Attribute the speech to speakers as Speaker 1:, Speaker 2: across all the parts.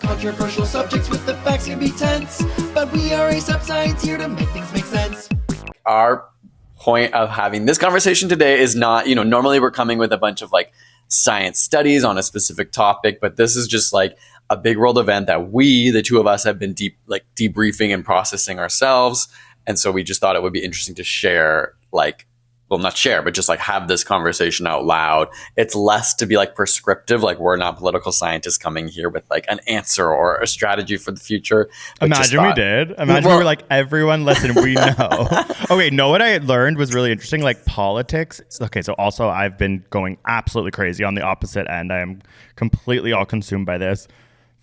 Speaker 1: Controversial subjects with the facts can be tense, but we are a sub-science here to make things make sense.
Speaker 2: Our point of having this conversation today is not, normally we're coming with a bunch of like science studies on a specific topic, but this is just like a big world event that the two of us, have been debriefing and processing ourselves. And so we just thought it would be interesting to share, not share, but just like have this conversation out loud. It's less to be like prescriptive, like we're not political scientists coming here with like an answer or a strategy for the future.
Speaker 3: Imagine we did. Imagine we were like, everyone listen, we know. Okay, know what I had learned was really interesting, like politics. Okay, so also I've been going absolutely crazy on the opposite end. I am completely all consumed by this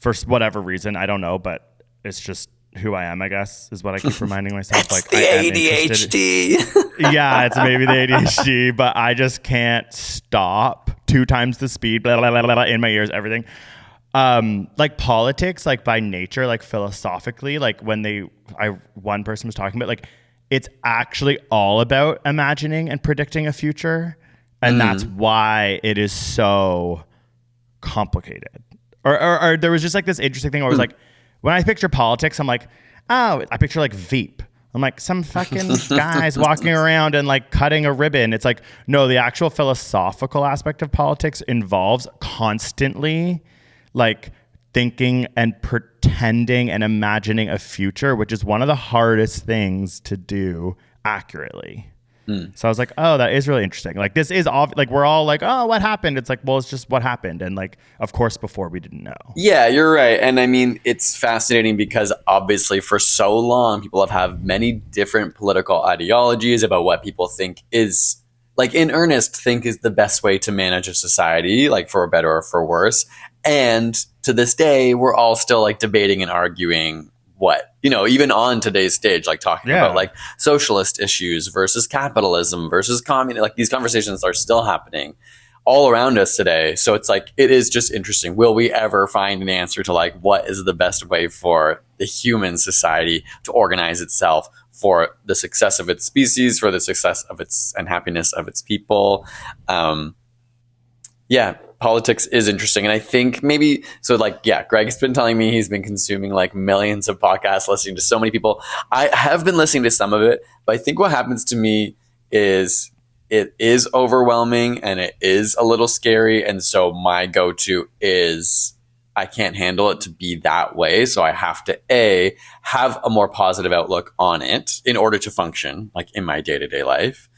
Speaker 3: for whatever reason. I don't know, but it's just who I am, I guess, is what I keep reminding myself.
Speaker 2: Like the ADHD.
Speaker 3: Yeah, it's maybe the ADHD, but I just can't stop. 2 times the speed, blah, blah, blah, blah, in my ears, everything. Like politics, like by nature, like philosophically, like one person was talking about, like it's actually all about imagining and predicting a future, and that's why it is so complicated. Or there was just like this interesting thing where I was like, when I picture politics, I'm like, oh, I picture like Veep. I'm like, some fucking guys walking around and like cutting a ribbon. It's like, no, the actual philosophical aspect of politics involves constantly like thinking and pretending and imagining a future, which is one of the hardest things to do accurately. So I was like, oh, that is really interesting. Like this is like we're all like, oh, what happened? It's like, well, it's just what happened. And like, of course, before we didn't know.
Speaker 2: Yeah, you're right. And I mean, it's fascinating because obviously for so long, people have had many different political ideologies about what people think is like in earnest think is the best way to manage a society, like for better or for worse. And to this day, we're all still like debating and arguing what, even on today's stage, like talking about like socialist issues versus capitalism versus communism, like these conversations are still happening all around us today. So it's like, it is just interesting. Will we ever find an answer to like, what is the best way for the human society to organize itself for the success of its species, for the success of its and happiness of its people? Politics is interesting. And I think maybe, Greg's been telling me he's been consuming like millions of podcasts, listening to so many people. I have been listening to some of it, but I think what happens to me is it is overwhelming and it is a little scary. And so my go-to is I can't handle it to be that way. So I have to have a more positive outlook on it in order to function like in my day-to-day life.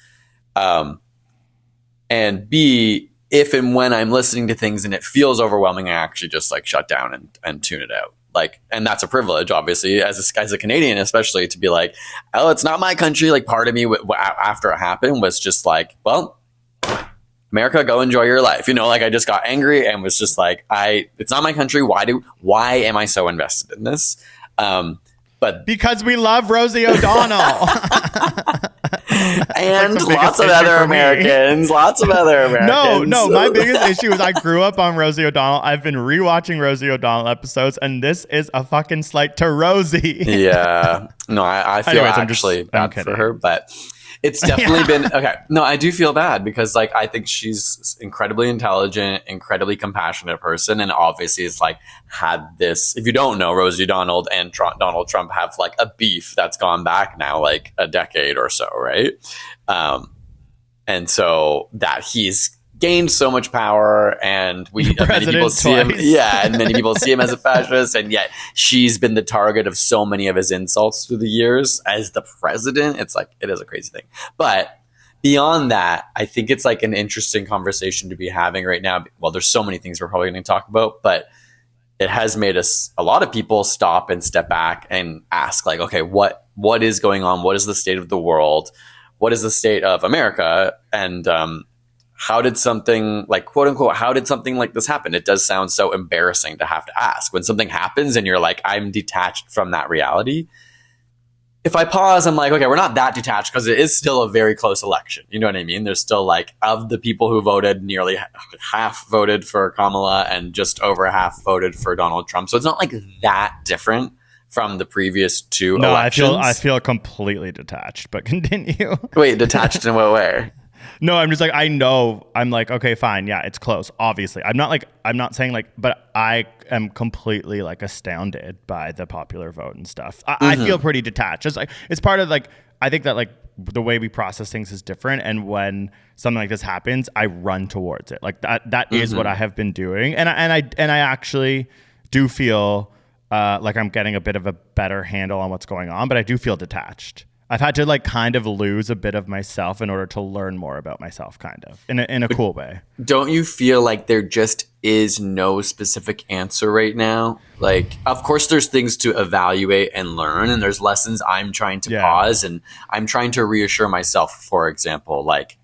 Speaker 2: And B, if and when I'm listening to things and it feels overwhelming, I actually just like shut down and tune it out. Like, and that's a privilege, obviously, as a Canadian, especially to be like, oh, it's not my country. Like part of me after it happened was just like, well, America, go enjoy your life. Like I just got angry and was just like, it's not my country. Why am I so invested in this? But
Speaker 3: because we love Rosie O'Donnell.
Speaker 2: And lots of other Americans.
Speaker 3: No, my biggest issue is I grew up on Rosie O'Donnell. I've been rewatching Rosie O'Donnell episodes, and this is a fucking slight to Rosie.
Speaker 2: Yeah. No, I feel actually bad for her, but it's definitely been okay. No, I do feel bad because like I think she's incredibly intelligent, incredibly compassionate person, and obviously it's like had this. If you don't know, Rosie O'Donnell and Donald Trump have like a beef that's gone back now like a decade or so, right? And so that he's gained so much power, and many people see him, and many people see him as a fascist, and yet she's been the target of so many of his insults through the years as the president. It's like it is a crazy thing, but beyond that, I think it's like an interesting conversation to be having right now. Well, there's so many things we're probably going to talk about, but it has made a lot of people stop and step back and ask like, okay, what is going on? What is the state of the world? What is the state of America? And how did something like, quote unquote, how did something like this happen? It does sound so embarrassing to have to ask when something happens and you're like, I'm detached from that reality. If I pause, I'm like, okay, we're not that detached because it is still a very close election. You know what I mean? There's still like, of the people who voted, nearly half voted for Kamala and just over half voted for Donald Trump. So it's not like that different from the previous two elections.
Speaker 3: I feel completely detached, but continue.
Speaker 2: Wait, detached in what way?
Speaker 3: No, I'm just like, I know. I'm like, okay, fine. Yeah, it's close. Obviously. I'm not saying like, but I am completely like astounded by the popular vote and stuff. I feel pretty detached. It's part of like, I think that like the way we process things is different. And when something like this happens, I run towards it. Like that is what I have been doing. And I actually do feel like I'm getting a bit of a better handle on what's going on, but I do feel detached. I've had to like kind of lose a bit of myself in order to learn more about myself, kind of in a cool way.
Speaker 2: Don't you feel like there just is no specific answer right now? Like, of course, there's things to evaluate and learn, and there's lessons I'm trying to pause, and I'm trying to reassure myself, for example, like,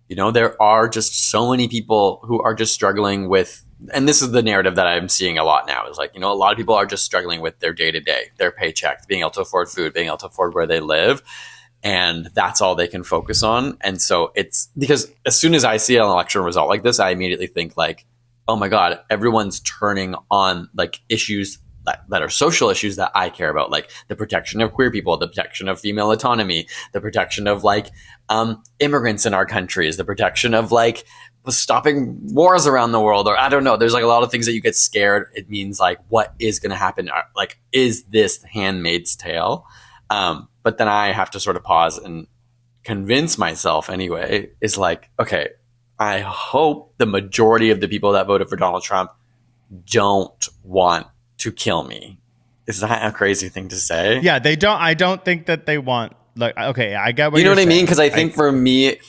Speaker 2: you know, there are just so many people who are just struggling with, and this is the narrative that I'm seeing a lot now, is like, you know, a lot of people are just struggling with their day-to-day, their paycheck, being able to afford food, being able to afford where they live. And that's all they can focus on. And so it's because as soon as I see an election result like this, I immediately think like, oh my God, everyone's turning on like issues that are social issues that I care about, like the protection of queer people, the protection of female autonomy, the protection of like immigrants in our countries, the protection of like stopping wars around the world, or I don't know. There's like a lot of things that you get scared. It means like, what is going to happen? Like, is this Handmaid's Tale? But then I have to sort of pause and convince myself anyway, is like, okay, I hope the majority of the people that voted for Donald Trump don't want to kill me. Is that a crazy thing to say?
Speaker 3: Yeah, they don't. I don't think that they want, like, okay, I get what
Speaker 2: you know
Speaker 3: you're
Speaker 2: what
Speaker 3: saying.
Speaker 2: I mean? Because I think for me,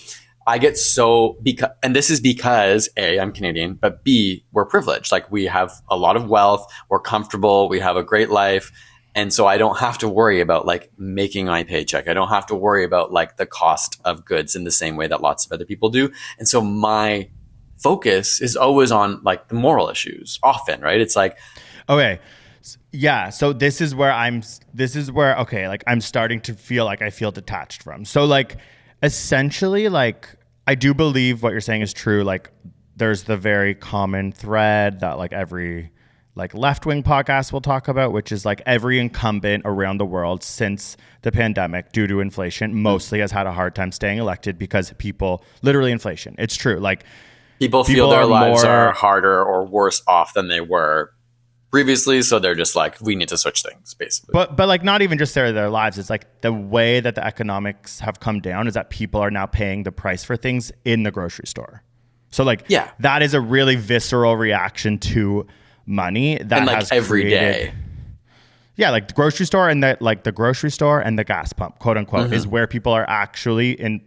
Speaker 2: I get so, and this is because A, I'm Canadian, but B, we're privileged. Like we have a lot of wealth, we're comfortable, we have a great life. And so I don't have to worry about like making my paycheck. I don't have to worry about like the cost of goods in the same way that lots of other people do. And so my focus is always on like the moral issues often, right? It's like,
Speaker 3: okay. Yeah. So this is where okay, like I'm starting to feel like I feel detached from. So like essentially, like I do believe what you're saying is true. Like there's the very common thread that like every like left-wing podcast will talk about, which is like every incumbent around the world since the pandemic due to inflation mostly has had a hard time staying elected because people, literally inflation. It's true. Like
Speaker 2: people feel their lives are harder or worse off than they were previously. So they're just like, we need to switch things basically.
Speaker 3: But like not even just their lives. It's like the way that the economics have come down is that people are now paying the price for things in the grocery store. So like, yeah, that is a really visceral reaction to money that and like has
Speaker 2: every day.
Speaker 3: Yeah, like the grocery store and the grocery store and the gas pump, quote unquote, is where people are actually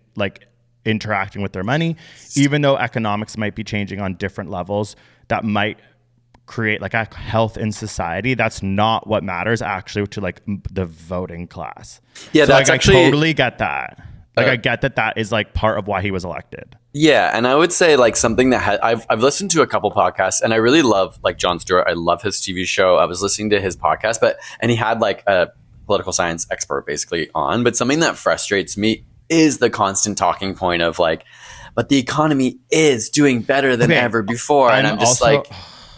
Speaker 3: interacting with their money, even though economics might be changing on different levels that might create like a health in society. That's not what matters actually to like the voting class. Yeah, so that's like, actually, I totally get that. Like I get that is like part of why he was elected.
Speaker 2: Yeah, and I would say like something that I've listened to a couple podcasts, and I really love like Jon Stewart. I love his TV show. I was listening to his podcast, and he had like a political science expert basically on. But something that frustrates me is the constant talking point of like, but the economy is doing better than ever before, and I'm just also, like,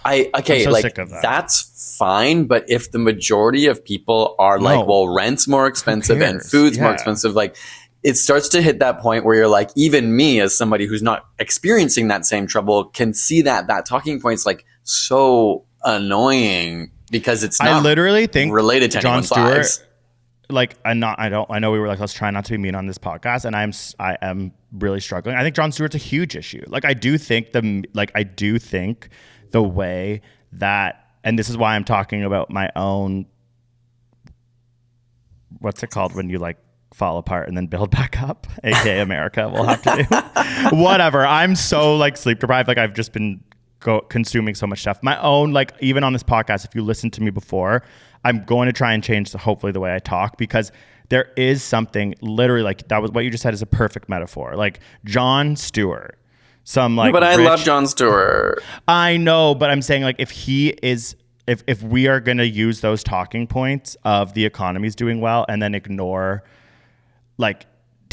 Speaker 2: I'm so sick of that. That's fine, but if the majority of people are like, well, rent's more expensive and food's more expensive, like. It starts to hit that point where you're like, even me as somebody who's not experiencing that same trouble can see that talking point's like so annoying because it's not
Speaker 3: I literally think
Speaker 2: related to
Speaker 3: Jon Stewart,
Speaker 2: lives.
Speaker 3: Like I know we were like, let's try not to be mean on this podcast, and I am really struggling. I think Jon Stewart's a huge issue. Like I do think the way that, and this is why I'm talking about my own, what's it called when you like fall apart and then build back up, aka America. We'll have to do whatever. I'm so like sleep deprived. Like I've just been consuming so much stuff. My own, like even on this podcast, if you listened to me before, I'm going to try and change hopefully the way I talk, because there is something literally like that was what you just said is a perfect metaphor. Like Jon Stewart,
Speaker 2: but I love Jon Stewart.
Speaker 3: I know, but I'm saying like if he is. If we are going to use those talking points of the economy's doing well and then ignore like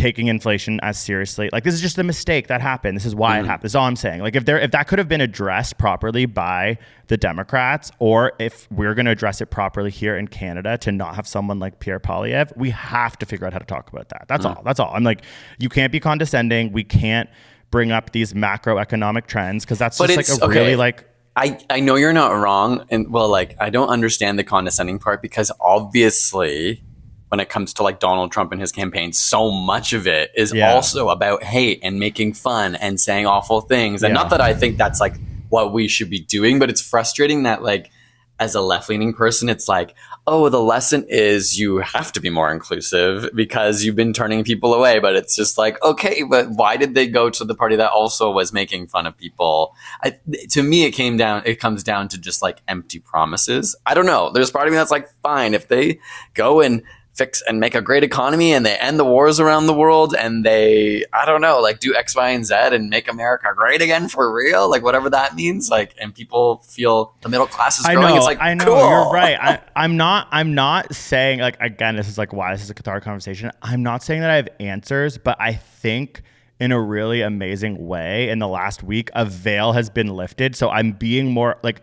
Speaker 3: taking inflation as seriously. Like, this is just a mistake that happened. This is why it happened. That's all I'm saying. Like, if that could have been addressed properly by the Democrats, or if we're going to address it properly here in Canada to not have someone like Pierre Poilievre, we have to figure out how to talk about that. That's all. That's all. I'm like, you can't be condescending. We can't bring up these macroeconomic trends, because that's just like a really like...
Speaker 2: I know you're not wrong. And well, like, I don't understand the condescending part, because obviously when it comes to like Donald Trump and his campaign, so much of it is also about hate and making fun and saying awful things. And not that I think that's like what we should be doing, but it's frustrating that like as a left-leaning person, it's like, oh, the lesson is you have to be more inclusive because you've been turning people away. But it's just like, okay, but why did they go to the party that also was making fun of people? To me, it comes down to just like empty promises. I don't know. There's part of me that's like, fine, if they go and fix and make a great economy and they end the wars around the world and they, I don't know, like do X, Y, and Z and make America great again for real, like whatever that means, like, and people feel the middle class is growing. It's like,
Speaker 3: I know,
Speaker 2: cool.
Speaker 3: You're right. I'm not saying, like, again, this is like why this is a cathartic conversation. I'm not saying that I have answers, but I think in a really amazing way in the last week, a veil has been lifted. So I'm being more like,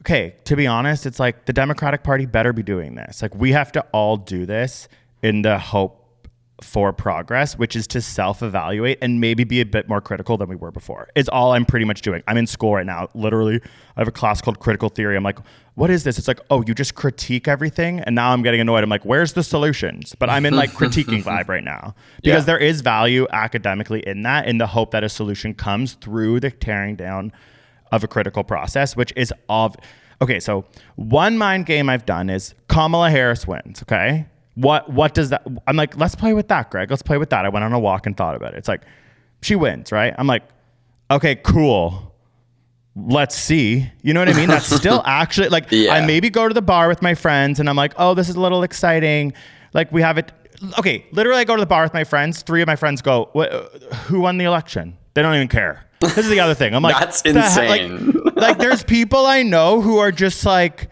Speaker 3: okay, to be honest, it's like the Democratic Party better be doing this. Like, we have to all do this in the hope for progress, which is to self-evaluate and maybe be a bit more critical than we were before. Is all I'm pretty much doing. I'm in school right now. Literally, I have a class called critical theory. I'm like, what is this? It's like, oh, you just critique everything. And now I'm getting annoyed. I'm like, where's the solutions? But I'm in like critiquing vibe right now, because there is value academically in that, in the hope that a solution comes through the tearing down of a critical process, which is okay. So one mind game I've done is Kamala Harris wins. Okay. What does that, I'm like, let's play with that, Greg. Let's play with that. I went on a walk and thought about it. It's like, she wins, right? I'm like, okay, cool. Let's see. You know what I mean? That's still actually like, I maybe go to the bar with my friends and I'm like, oh, this is a little exciting. Like, we have it. Okay. Literally, I go to the bar with my friends. 3 of my friends go, who won the election? They don't even care. This is the other thing. I'm like,
Speaker 2: that's insane.
Speaker 3: Like, there's people I know who are just like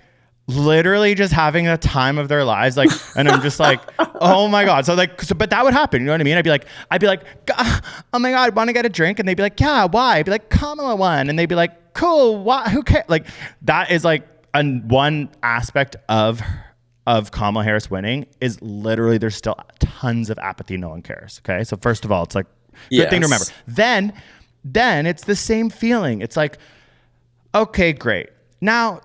Speaker 3: literally just having a time of their lives. Like, and I'm just like, oh my God. So but that would happen. You know what I mean? I'd be like, oh my God, want to get a drink? And they'd be like, yeah, why? I'd be like, Kamala won. And they'd be like, cool. Why? Who cares? Like, that is like one aspect of Kamala Harris winning is literally there's still tons of apathy. No one cares. Okay. So first of all, it's like, good thing to remember. Then it's the same feeling. It's like, okay, great. Now,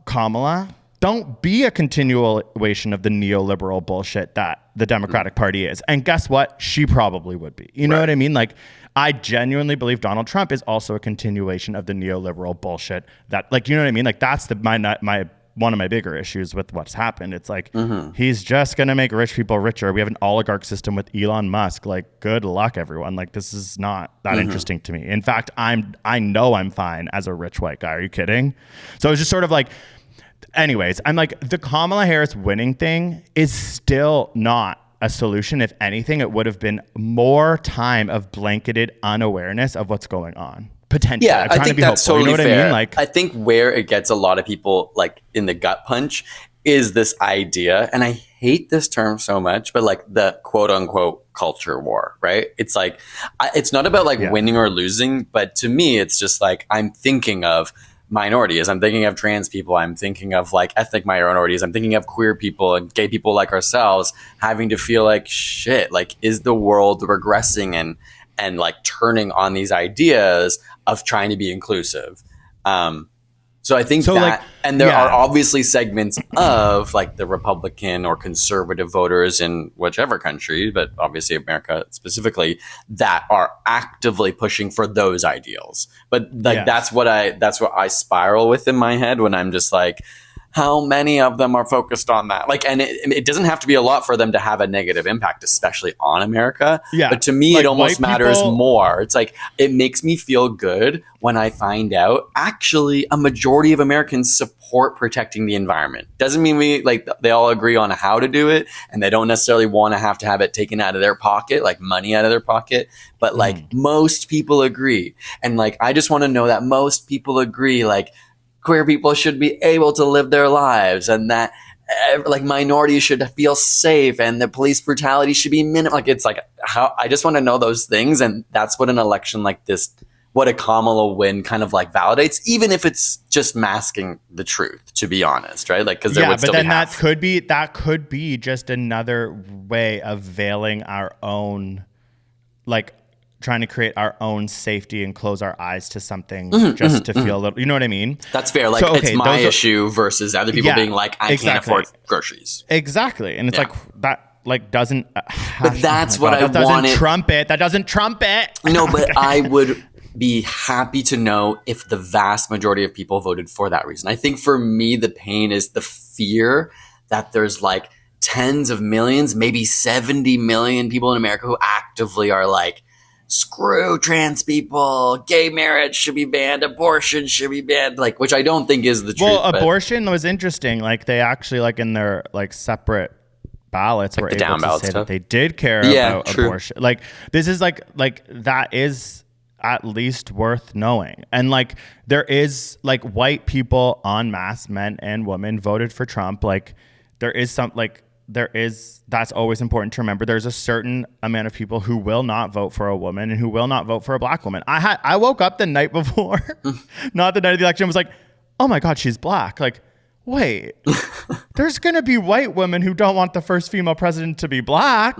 Speaker 3: Kamala, don't be a continuation of the neoliberal bullshit that the Democratic Party is. And guess what? She probably would be. You know what I mean? Like, I genuinely believe Donald Trump is also a continuation of the neoliberal bullshit that, like, you know what I mean? Like, that's my one of my bigger issues with what's happened. It's like, he's just going to make rich people richer. We have an oligarch system with Elon Musk. Like, good luck, everyone. Like, this is not that interesting to me. In fact, I know I'm fine as a rich white guy. Are you kidding? So it's just sort of like, anyways, I'm like, the Kamala Harris winning thing is still not a solution. If anything, it would have been more time of blanketed unawareness of what's going on. Potentially.
Speaker 2: Yeah, I think that's totally fair.
Speaker 3: I mean? Like,
Speaker 2: I think where it gets a lot of people like in the gut punch is this idea, and I hate this term so much, but like the quote unquote culture war, right? It's like, it's not about like winning or losing, but to me, it's just like, I'm thinking of minorities. I'm thinking of trans people. I'm thinking of like ethnic minorities. I'm thinking of queer people and gay people like ourselves having to feel like, shit, like, is the world regressing and like turning on these ideas of trying to be inclusive. So I think and there are obviously segments of like the Republican or conservative voters in whichever country, but obviously America specifically, that are actively pushing for those ideals. But like, that's what I spiral with in my head when I'm just like, how many of them are focused on that? Like, and it doesn't have to be a lot for them to have a negative impact, especially on America. Yeah. But to me, like, it almost matters more. It's like, it makes me feel good when I find out actually a majority of Americans support protecting the environment. Doesn't mean they all agree on how to do it, and they don't necessarily want to have it taken out of their pocket, like money out of their pocket. But like, most people agree. And like, I just want to know that most people agree, like, queer people should be able to live their lives, and that like minorities should feel safe and the police brutality should be minimal. Like, it's like, how I just want to know those things. And that's what an election like this, what a Kamala win kind of like validates, even if it's just masking the truth, to be honest, right? Like, because there would still be half.
Speaker 3: that could be just another way of veiling our own, like, trying to create our own safety and close our eyes to something to feel a little, you know what I mean?
Speaker 2: That's fair. Like, so, okay, it's my issue versus other people being like, I can't afford groceries.
Speaker 3: Exactly. And it's like, that like doesn't,
Speaker 2: but that's what I wanted.
Speaker 3: That doesn't trump it.
Speaker 2: No, but I would be happy to know if the vast majority of people voted for that reason. I think for me, the pain is the fear that there's like tens of millions, maybe 70 million people in America who actively are like, screw trans people, gay marriage should be banned, abortion should be banned, like, which I don't think is the truth.
Speaker 3: Well, abortion was interesting. Like, they actually, like, in their like separate ballots like were able to say that they did care about abortion. Like, this is like that is at least worth knowing. And like, there is like white people en masse, men and women, voted for Trump. Like, there is some like, that's always important to remember. There's a certain amount of people who will not vote for a woman and who will not vote for a black woman. I woke up the night before, not the night of the election, was like, oh my God, she's black. Like, wait, there's going to be white women who don't want the first female president to be black.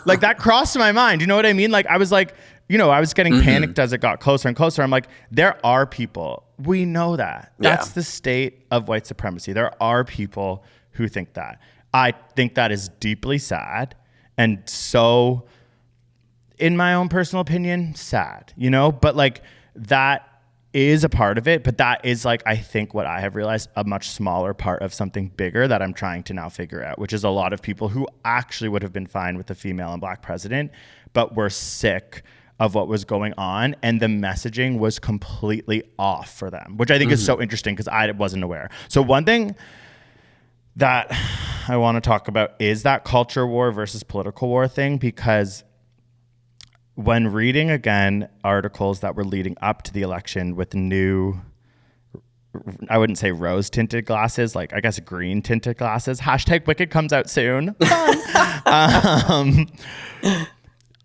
Speaker 3: Like, that crossed my mind. You know what I mean? Like, I was like, you know, I was getting panicked as it got closer and closer. I'm like, there are people. We know that. That's the state of white supremacy. There are people who think that. I think that is deeply sad, and so, in my own personal opinion, sad, you know, but like, that is a part of it, but that is like, I think what I have realized, a much smaller part of something bigger that I'm trying to now figure out, which is a lot of people who actually would have been fine with a female and black president, but were sick of what was going on, and the messaging was completely off for them, which I think is so interesting because I wasn't aware. So one thing that I want to talk about is that culture war versus political war thing, because when reading again articles that were leading up to the election with new, I wouldn't say rose tinted glasses, like I guess green tinted glasses, #Wicked comes out soon.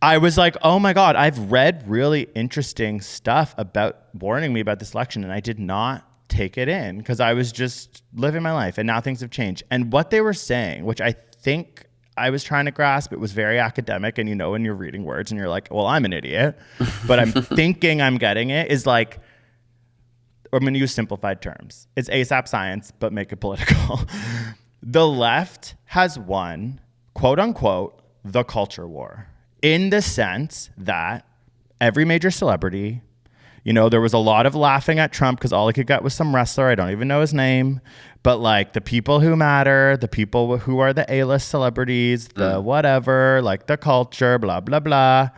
Speaker 3: I was like, oh my God, I've read really interesting stuff about warning me about this election, and I did not take it in because I was just living my life, and now things have changed. And what they were saying, which I think I was trying to grasp, it was very academic, and you know, when you're reading words and you're like, well, I'm an idiot, but I'm thinking I'm getting it, is like, I'm going to use simplified terms. It's ASAP science, but make it political. The left has won, quote unquote, the culture war, in the sense that every major celebrity, you know, there was a lot of laughing at Trump because all he could get was some wrestler. I don't even know his name. But like, the people who matter, the people who are the A-list celebrities, the whatever, like the culture, blah, blah, blah,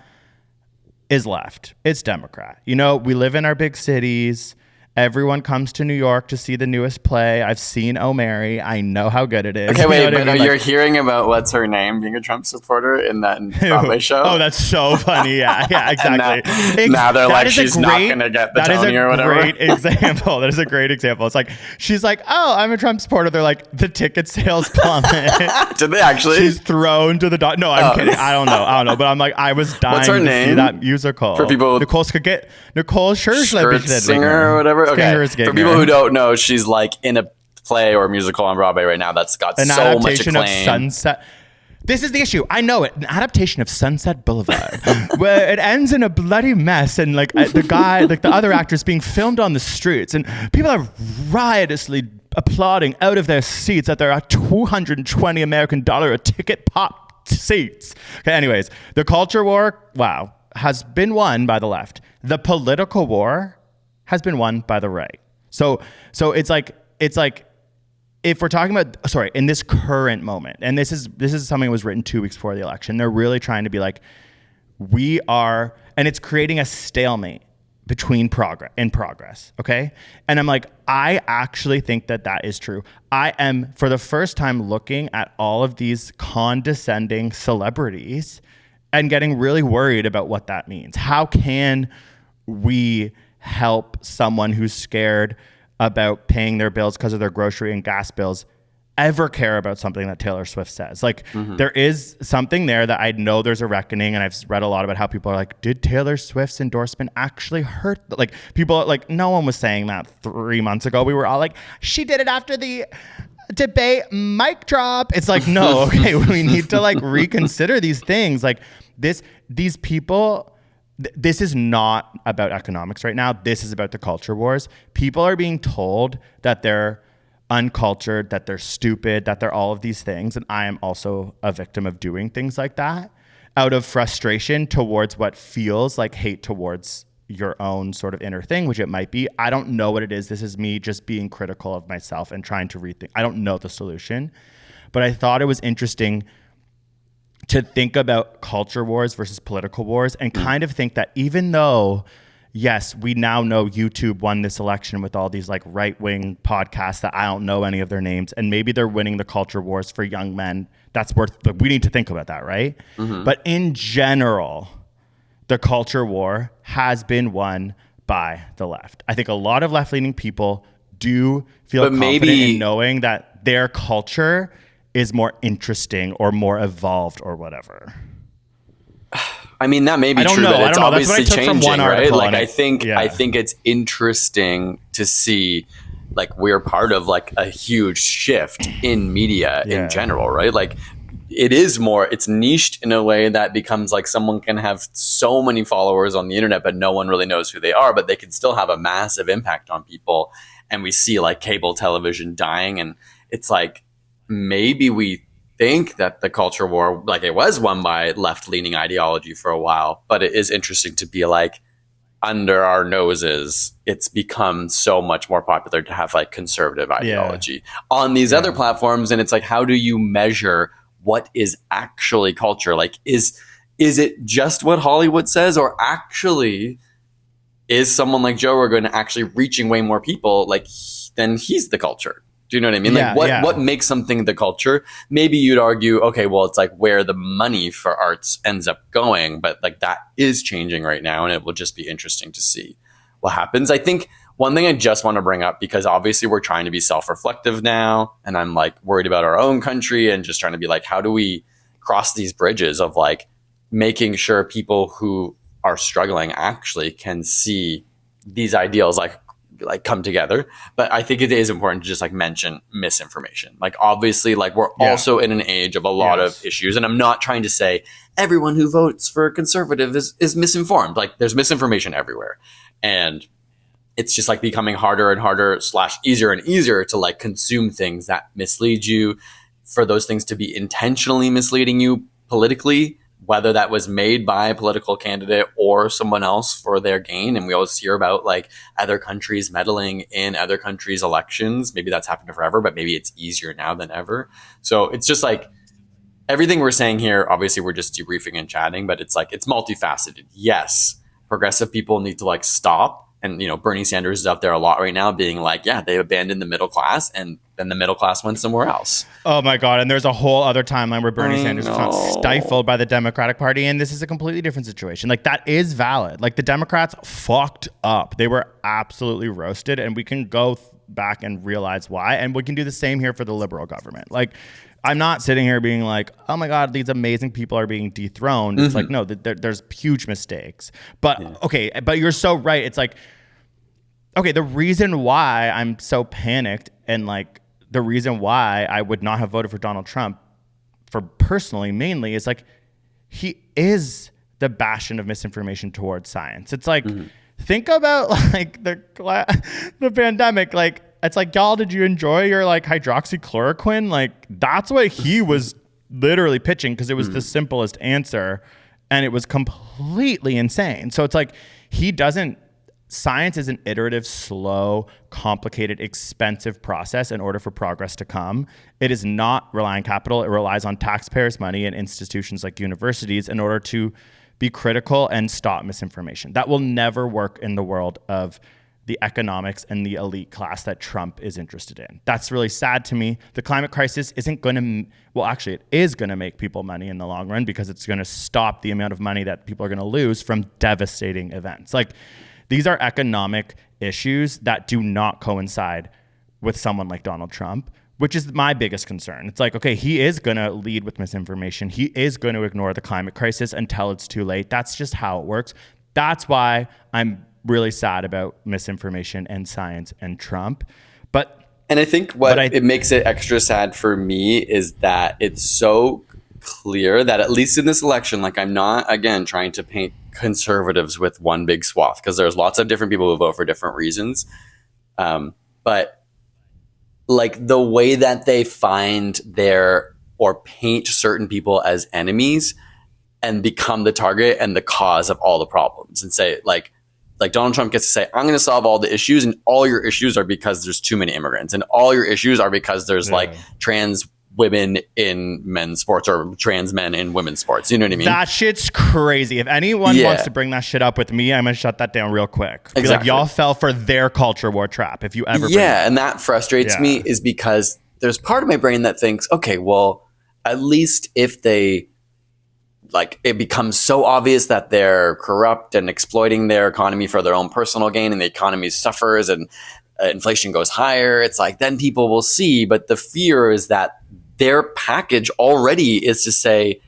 Speaker 3: is left. It's Democrat. You know, we live in our big cities. Everyone comes to New York to see the newest play. I've seen Oh Mary. I know how good it is.
Speaker 2: Okay, wait, but you're hearing about what's her name being a Trump supporter in that Broadway show?
Speaker 3: Oh, that's so funny. Yeah, exactly.
Speaker 2: Now they're like, she's not going to get the Tony or whatever.
Speaker 3: That is a great example. That is a great example. It's like, she's like, oh, I'm a Trump supporter. They're like, the ticket sales plummet.
Speaker 2: Did they actually?
Speaker 3: She's thrown to the dog. No, I'm kidding. I don't know. But I'm like, I was dying
Speaker 2: What's her
Speaker 3: to
Speaker 2: name?
Speaker 3: see that musical.
Speaker 2: For people,
Speaker 3: Nicole
Speaker 2: Singer or whatever. Okay. For people who don't know, she's like in a play or musical on Broadway right now that's got so much acclaim. An adaptation of
Speaker 3: Sunset. This is the issue. I know it. An adaptation of Sunset Boulevard, where it ends in a bloody mess, and like the guy, like the other actors, being filmed on the streets, and people are riotously applauding out of their seats at their $220 American a ticket pop seats. Okay, anyways, the culture war, wow, has been won by the left. The political war has been won by the right. So it's like if we're talking about, in this current moment, and this is something that was written 2 weeks before the election, they're really trying to be like, and it's creating a stalemate between progress, okay? And I'm like, I actually think that is true. I am, for the first time, looking at all of these condescending celebrities and getting really worried about what that means. How can we help someone who's scared about paying their bills because of their grocery and gas bills ever care about something that Taylor Swift says. Like there is something there that I know there's a reckoning, and I've read a lot about how people are like, did Taylor Swift's endorsement actually hurt? Like people like, no one was saying that 3 months ago. We were all like, she did it after the debate, mic drop. It's like, no, okay, we need to like reconsider these things. Like these people, this is not about economics right now. This is about the culture wars. People are being told that they're uncultured, that they're stupid, that they're all of these things. And I am also a victim of doing things like that out of frustration towards what feels like hate towards your own sort of inner thing, which it might be. I don't know what it is. This is me just being critical of myself and trying to rethink. I don't know the solution, but I thought it was interesting to think about culture wars versus political wars and kind of think that even though, yes, we now know YouTube won this election with all these like right-wing podcasts that I don't know any of their names, and maybe they're winning the culture wars for young men. That's worth, we need to think about that, right? But in general, the culture war has been won by the left. I think a lot of left-leaning people do feel confident in knowing that their culture is more interesting or more evolved or whatever.
Speaker 2: I mean, that may be true, but it's obviously changing, right? Like, I think it's interesting to see, like, we're part of like a huge shift in media in general, right? Like, it's niched in a way that becomes like someone can have so many followers on the internet, but no one really knows who they are, but they can still have a massive impact on people. And we see like cable television dying, and it's like, maybe we think that the culture war, like it was won by left-leaning ideology for a while, but it is interesting to be like, under our noses, it's become so much more popular to have like conservative ideology on these other platforms. And it's like, how do you measure what is actually culture? Like, is it just what Hollywood says, or actually is someone like Joe Rogan actually reaching way more people? Like, then he's the culture. Do you know what I mean? Like what makes something the culture? Maybe you'd argue, okay, well, it's like where the money for arts ends up going, but like that is changing right now, and it will just be interesting to see what happens. I think one thing I just want to bring up, because obviously we're trying to be self-reflective now, and I'm like worried about our own country and just trying to be like, how do we cross these bridges of like making sure people who are struggling actually can see these ideals like come together. But I think it is important to just like mention misinformation. Like, obviously, like we're also in an age of a lot of issues, and I'm not trying to say everyone who votes for conservative is misinformed. Like, there's misinformation everywhere, and it's just like becoming harder and harder / easier and easier to like consume things that mislead you, for those things to be intentionally misleading you politically, whether that was made by a political candidate or someone else for their gain. And we always hear about like other countries meddling in other countries' elections. Maybe that's happened forever, but maybe it's easier now than ever. So it's just like everything we're saying here, obviously we're just debriefing and chatting, but it's like, it's multifaceted. Yes, progressive people need to like stop. And, you know, Bernie Sanders is out there a lot right now being like, yeah, they abandoned the middle class, and then the middle class went somewhere else.
Speaker 3: Oh, my God. And there's a whole other timeline where Bernie Sanders was stifled by the Democratic Party. And this is a completely different situation. Like, that is valid. Like, the Democrats fucked up. They were absolutely roasted. And we can go back and realize why. And we can do the same here for the liberal government. Like, I'm not sitting here being like, oh my God, these amazing people are being dethroned. It's like, no, there's huge mistakes. But okay, but you're so right. It's like, okay, the reason why I'm so panicked, and like the reason why I would not have voted for Donald Trump, for personally mainly, is like, he is the bastion of misinformation towards science. It's like, think about like the pandemic, like, it's like, y'all, did you enjoy your like hydroxychloroquine? Like, that's what he was literally pitching, because it was the simplest answer, and it was completely insane. So it's like, science is an iterative, slow, complicated, expensive process in order for progress to come. It is not relying on capital. It relies on taxpayers' money and institutions like universities in order to be critical and stop misinformation. That will never work in the world of the economics and the elite class that Trump is interested in. That's really sad to me. The climate crisis isn't going to, well, actually it is going to make people money in the long run, because it's going to stop the amount of money that people are going to lose from devastating events. Like, these are economic issues that do not coincide with someone like Donald Trump, which is my biggest concern. It's like, okay, he is going to lead with misinformation. He is going to ignore the climate crisis until it's too late. That's just how it works. That's why I'm really sad about misinformation and science and Trump.
Speaker 2: And I think it makes it extra sad for me is that it's so clear that at least in this election, like I'm not, again, trying to paint conservatives with one big swath because there's lots of different people who vote for different reasons. But like the way that they find or paint certain people as enemies and become the target and the cause of all the problems and say like Donald Trump gets to say, I'm going to solve all the issues and all your issues are because there's too many immigrants and all your issues are because there's like trans women in men's sports or trans men in women's sports. You know what I mean?
Speaker 3: That shit's crazy. If anyone wants to bring that shit up with me, I'm going to shut that down real quick. Exactly. Be like, y'all fell for their culture war trap if you ever bring
Speaker 2: and that frustrates me is because there's part of my brain that thinks, okay, well, at least if they like it becomes so obvious that they're corrupt and exploiting their economy for their own personal gain and the economy suffers and inflation goes higher, it's like then people will see. But the fear is that their package already is to say,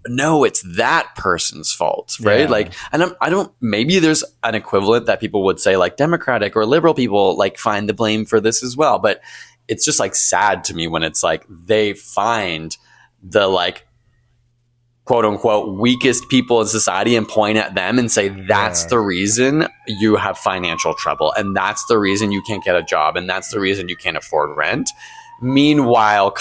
Speaker 2: no, it's that person's fault, right? Yeah. Like, and I don't, maybe there's an equivalent that people would say like Democratic or liberal people like find the blame for this as well. But it's just like sad to me when it's like they find the like, quote unquote, weakest people in society and point at them and say, that's the reason you have financial trouble. And that's the reason you can't get a job. And that's the reason you can't afford rent. Meanwhile,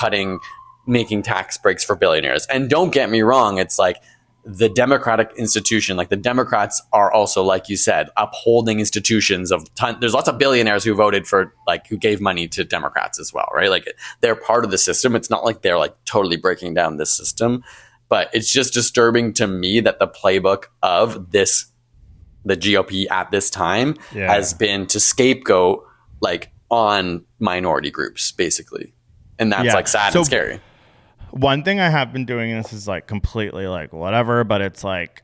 Speaker 2: making tax breaks for billionaires. And don't get me wrong. It's like the democratic institution, like the Democrats are also, like you said, upholding institutions there's lots of billionaires who voted for, like, who gave money to Democrats as well, right? Like they're part of the system. It's not like they're like totally breaking down this system. But it's just disturbing to me that the playbook of the GOP at this time has been to scapegoat like on minority groups, basically. And that's like sad and scary.
Speaker 3: One thing I have been doing, and this is like completely like whatever, but it's like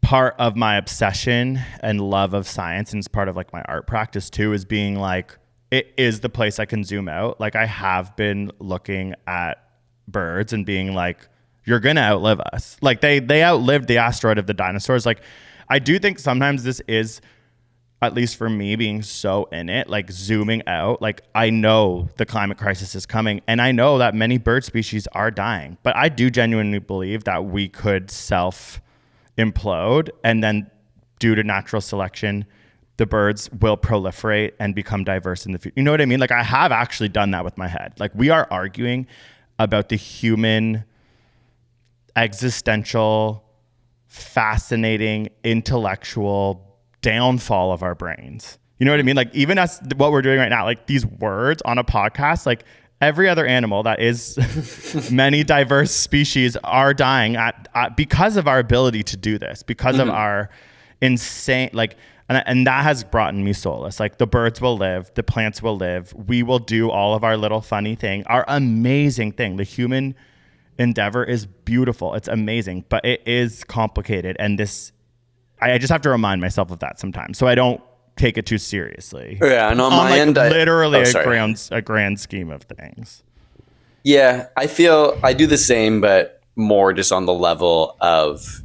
Speaker 3: part of my obsession and love of science, and it's part of like my art practice too, is being like, it is the place I can zoom out. Like I have been looking at birds and being like, you're going to outlive us. Like they outlived the asteroid of the dinosaurs. Like I do think sometimes this is, at least for me being so in it, like zooming out, like I know the climate crisis is coming and I know that many bird species are dying, but I do genuinely believe that we could self implode and then due to natural selection, the birds will proliferate and become diverse in the future. You know what I mean? Like I have actually done that with my head. Like we are arguing about the human existential, fascinating, intellectual downfall of our brains. You know what I mean? Like even as what we're doing right now, like these words on a podcast, like every other animal that is many diverse species are dying at because of our ability to do this, because of our insane, like, and that has brought me solace. Like the birds will live, the plants will live. We will do all of our little funny thing, our amazing thing. The human endeavor is beautiful. It's amazing, but it is complicated. And I just have to remind myself of that sometimes, so I don't take it too seriously.
Speaker 2: Yeah, and on my end,
Speaker 3: literally a grand scheme of things.
Speaker 2: Yeah, I feel I do the same, but more just on the level of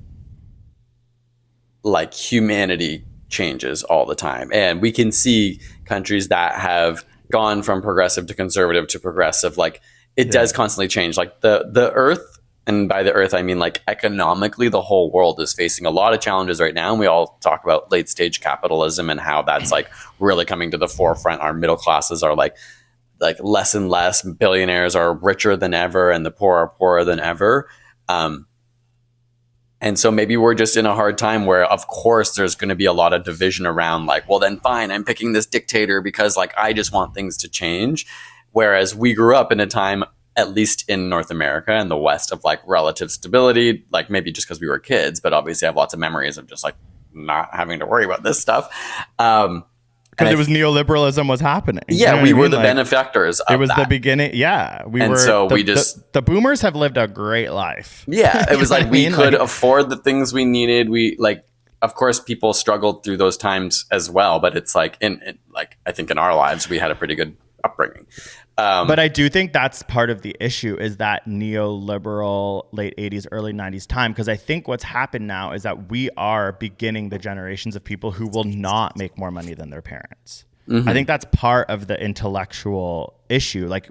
Speaker 2: like humanity changes all the time, and we can see countries that have gone from progressive to conservative to progressive, like. It does constantly change. Like the earth, and by the earth, I mean like economically, the whole world is facing a lot of challenges right now. And we all talk about late stage capitalism and how that's like really coming to the forefront. Our middle classes are like less and less. Billionaires are richer than ever and the poor are poorer than ever. And so maybe we're just in a hard time where, of course, there's going to be a lot of division around like, well, then fine, I'm picking this dictator because like I just want things to change. Whereas we grew up in a time, at least in North America and the West, of like relative stability, like maybe just because we were kids, but obviously I have lots of memories of just like not having to worry about this stuff.
Speaker 3: Because it was neoliberalism was happening.
Speaker 2: Yeah, we were the benefactors of
Speaker 3: it was
Speaker 2: that.
Speaker 3: The beginning. Yeah. The boomers have lived a great life.
Speaker 2: Yeah, it was like we could afford the things we needed. We like, of course, people struggled through those times as well, but it's like, like I think in our lives, we had a pretty good upbringing.
Speaker 3: But I do think that's part of the issue is that neoliberal late 80s, early 90s time. Because I think what's happened now is that we are beginning the generations of people who will not make more money than their parents. Mm-hmm. I think that's part of the intellectual issue. Like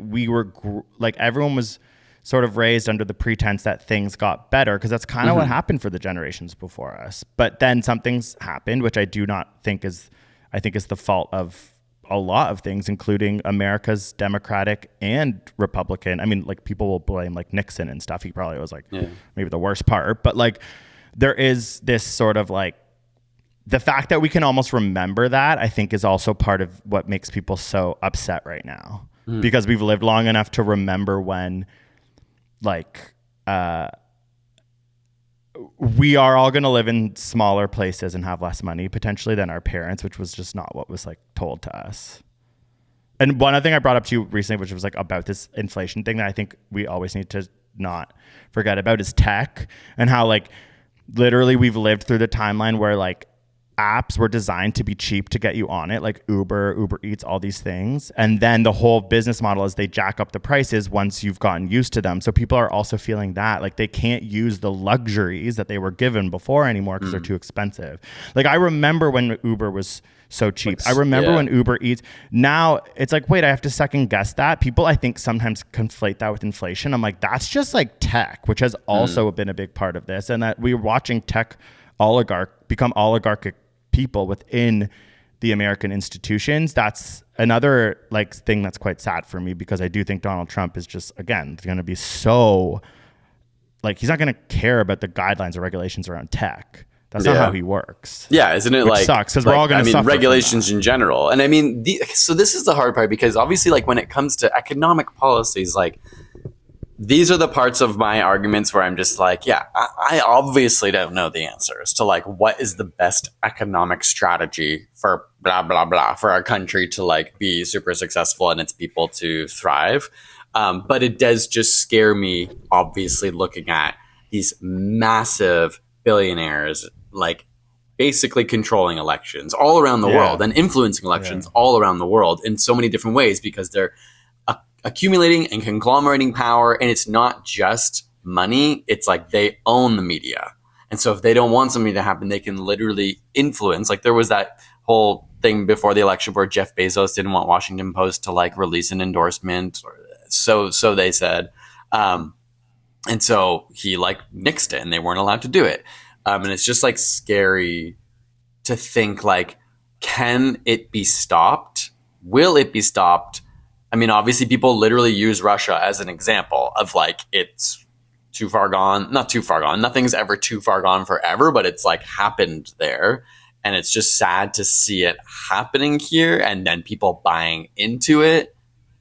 Speaker 3: everyone was sort of raised under the pretense that things got better because that's kind of what happened for the generations before us. But then something's happened, which I do not think is the fault of a lot of things, including America's Democratic and Republican. I mean, like people will blame like Nixon and stuff. He probably was like maybe the worst part, but like there is this sort of like the fact that we can almost remember that, I think is also part of what makes people so upset right now because we've lived long enough to remember when like, we are all going to live in smaller places and have less money potentially than our parents, which was just not what was like told to us. And one other thing I brought up to you recently, which was like about this inflation thing that I think we always need to not forget about is tech and how like literally we've lived through the timeline where like apps were designed to be cheap to get you on it, like Uber Eats, all these things. And then the whole business model is they jack up the prices once you've gotten used to them. So people are also feeling that like they can't use the luxuries that they were given before anymore because they're too expensive. Like I remember when Uber was so cheap. I remember when Uber Eats, now it's like, wait, I have to second guess that. People, I think sometimes conflate that with inflation. I'm like, that's just like tech, which has also been a big part of this. And that we're watching tech become oligarchic people within the American institutions. That's another like thing that's quite sad for me because I do think Donald Trump is just, again, going to be so like, he's not going to care about the guidelines or regulations around tech. That's not how he works.
Speaker 2: Yeah, isn't it?
Speaker 3: Which
Speaker 2: like
Speaker 3: sucks because we're all going to suffer
Speaker 2: regulations in general. And I mean, so this is the hard part because obviously like when it comes to economic policies, like these are the parts of my arguments where I'm just like, yeah, I obviously don't know the answers to like what is the best economic strategy for blah, blah, blah, for our country to like be super successful and its people to thrive. But it does just scare me, obviously, looking at these massive billionaires like basically controlling elections all around the world and influencing elections all around the world in so many different ways because they're accumulating and conglomerating power. And it's not just money. It's like they own the media. And so if they don't want something to happen, they can literally influence. Like there was that whole thing before the election where Jeff Bezos didn't want Washington Post to like release an endorsement. So they said. And so he like nixed it and they weren't allowed to do it. And it's just like scary to think like, can it be stopped? Will it be stopped? I mean, obviously people literally use Russia as an example of like, it's too far gone, not too far gone. Nothing's ever too far gone forever, but it's like happened there. And it's just sad to see it happening here and then people buying into it.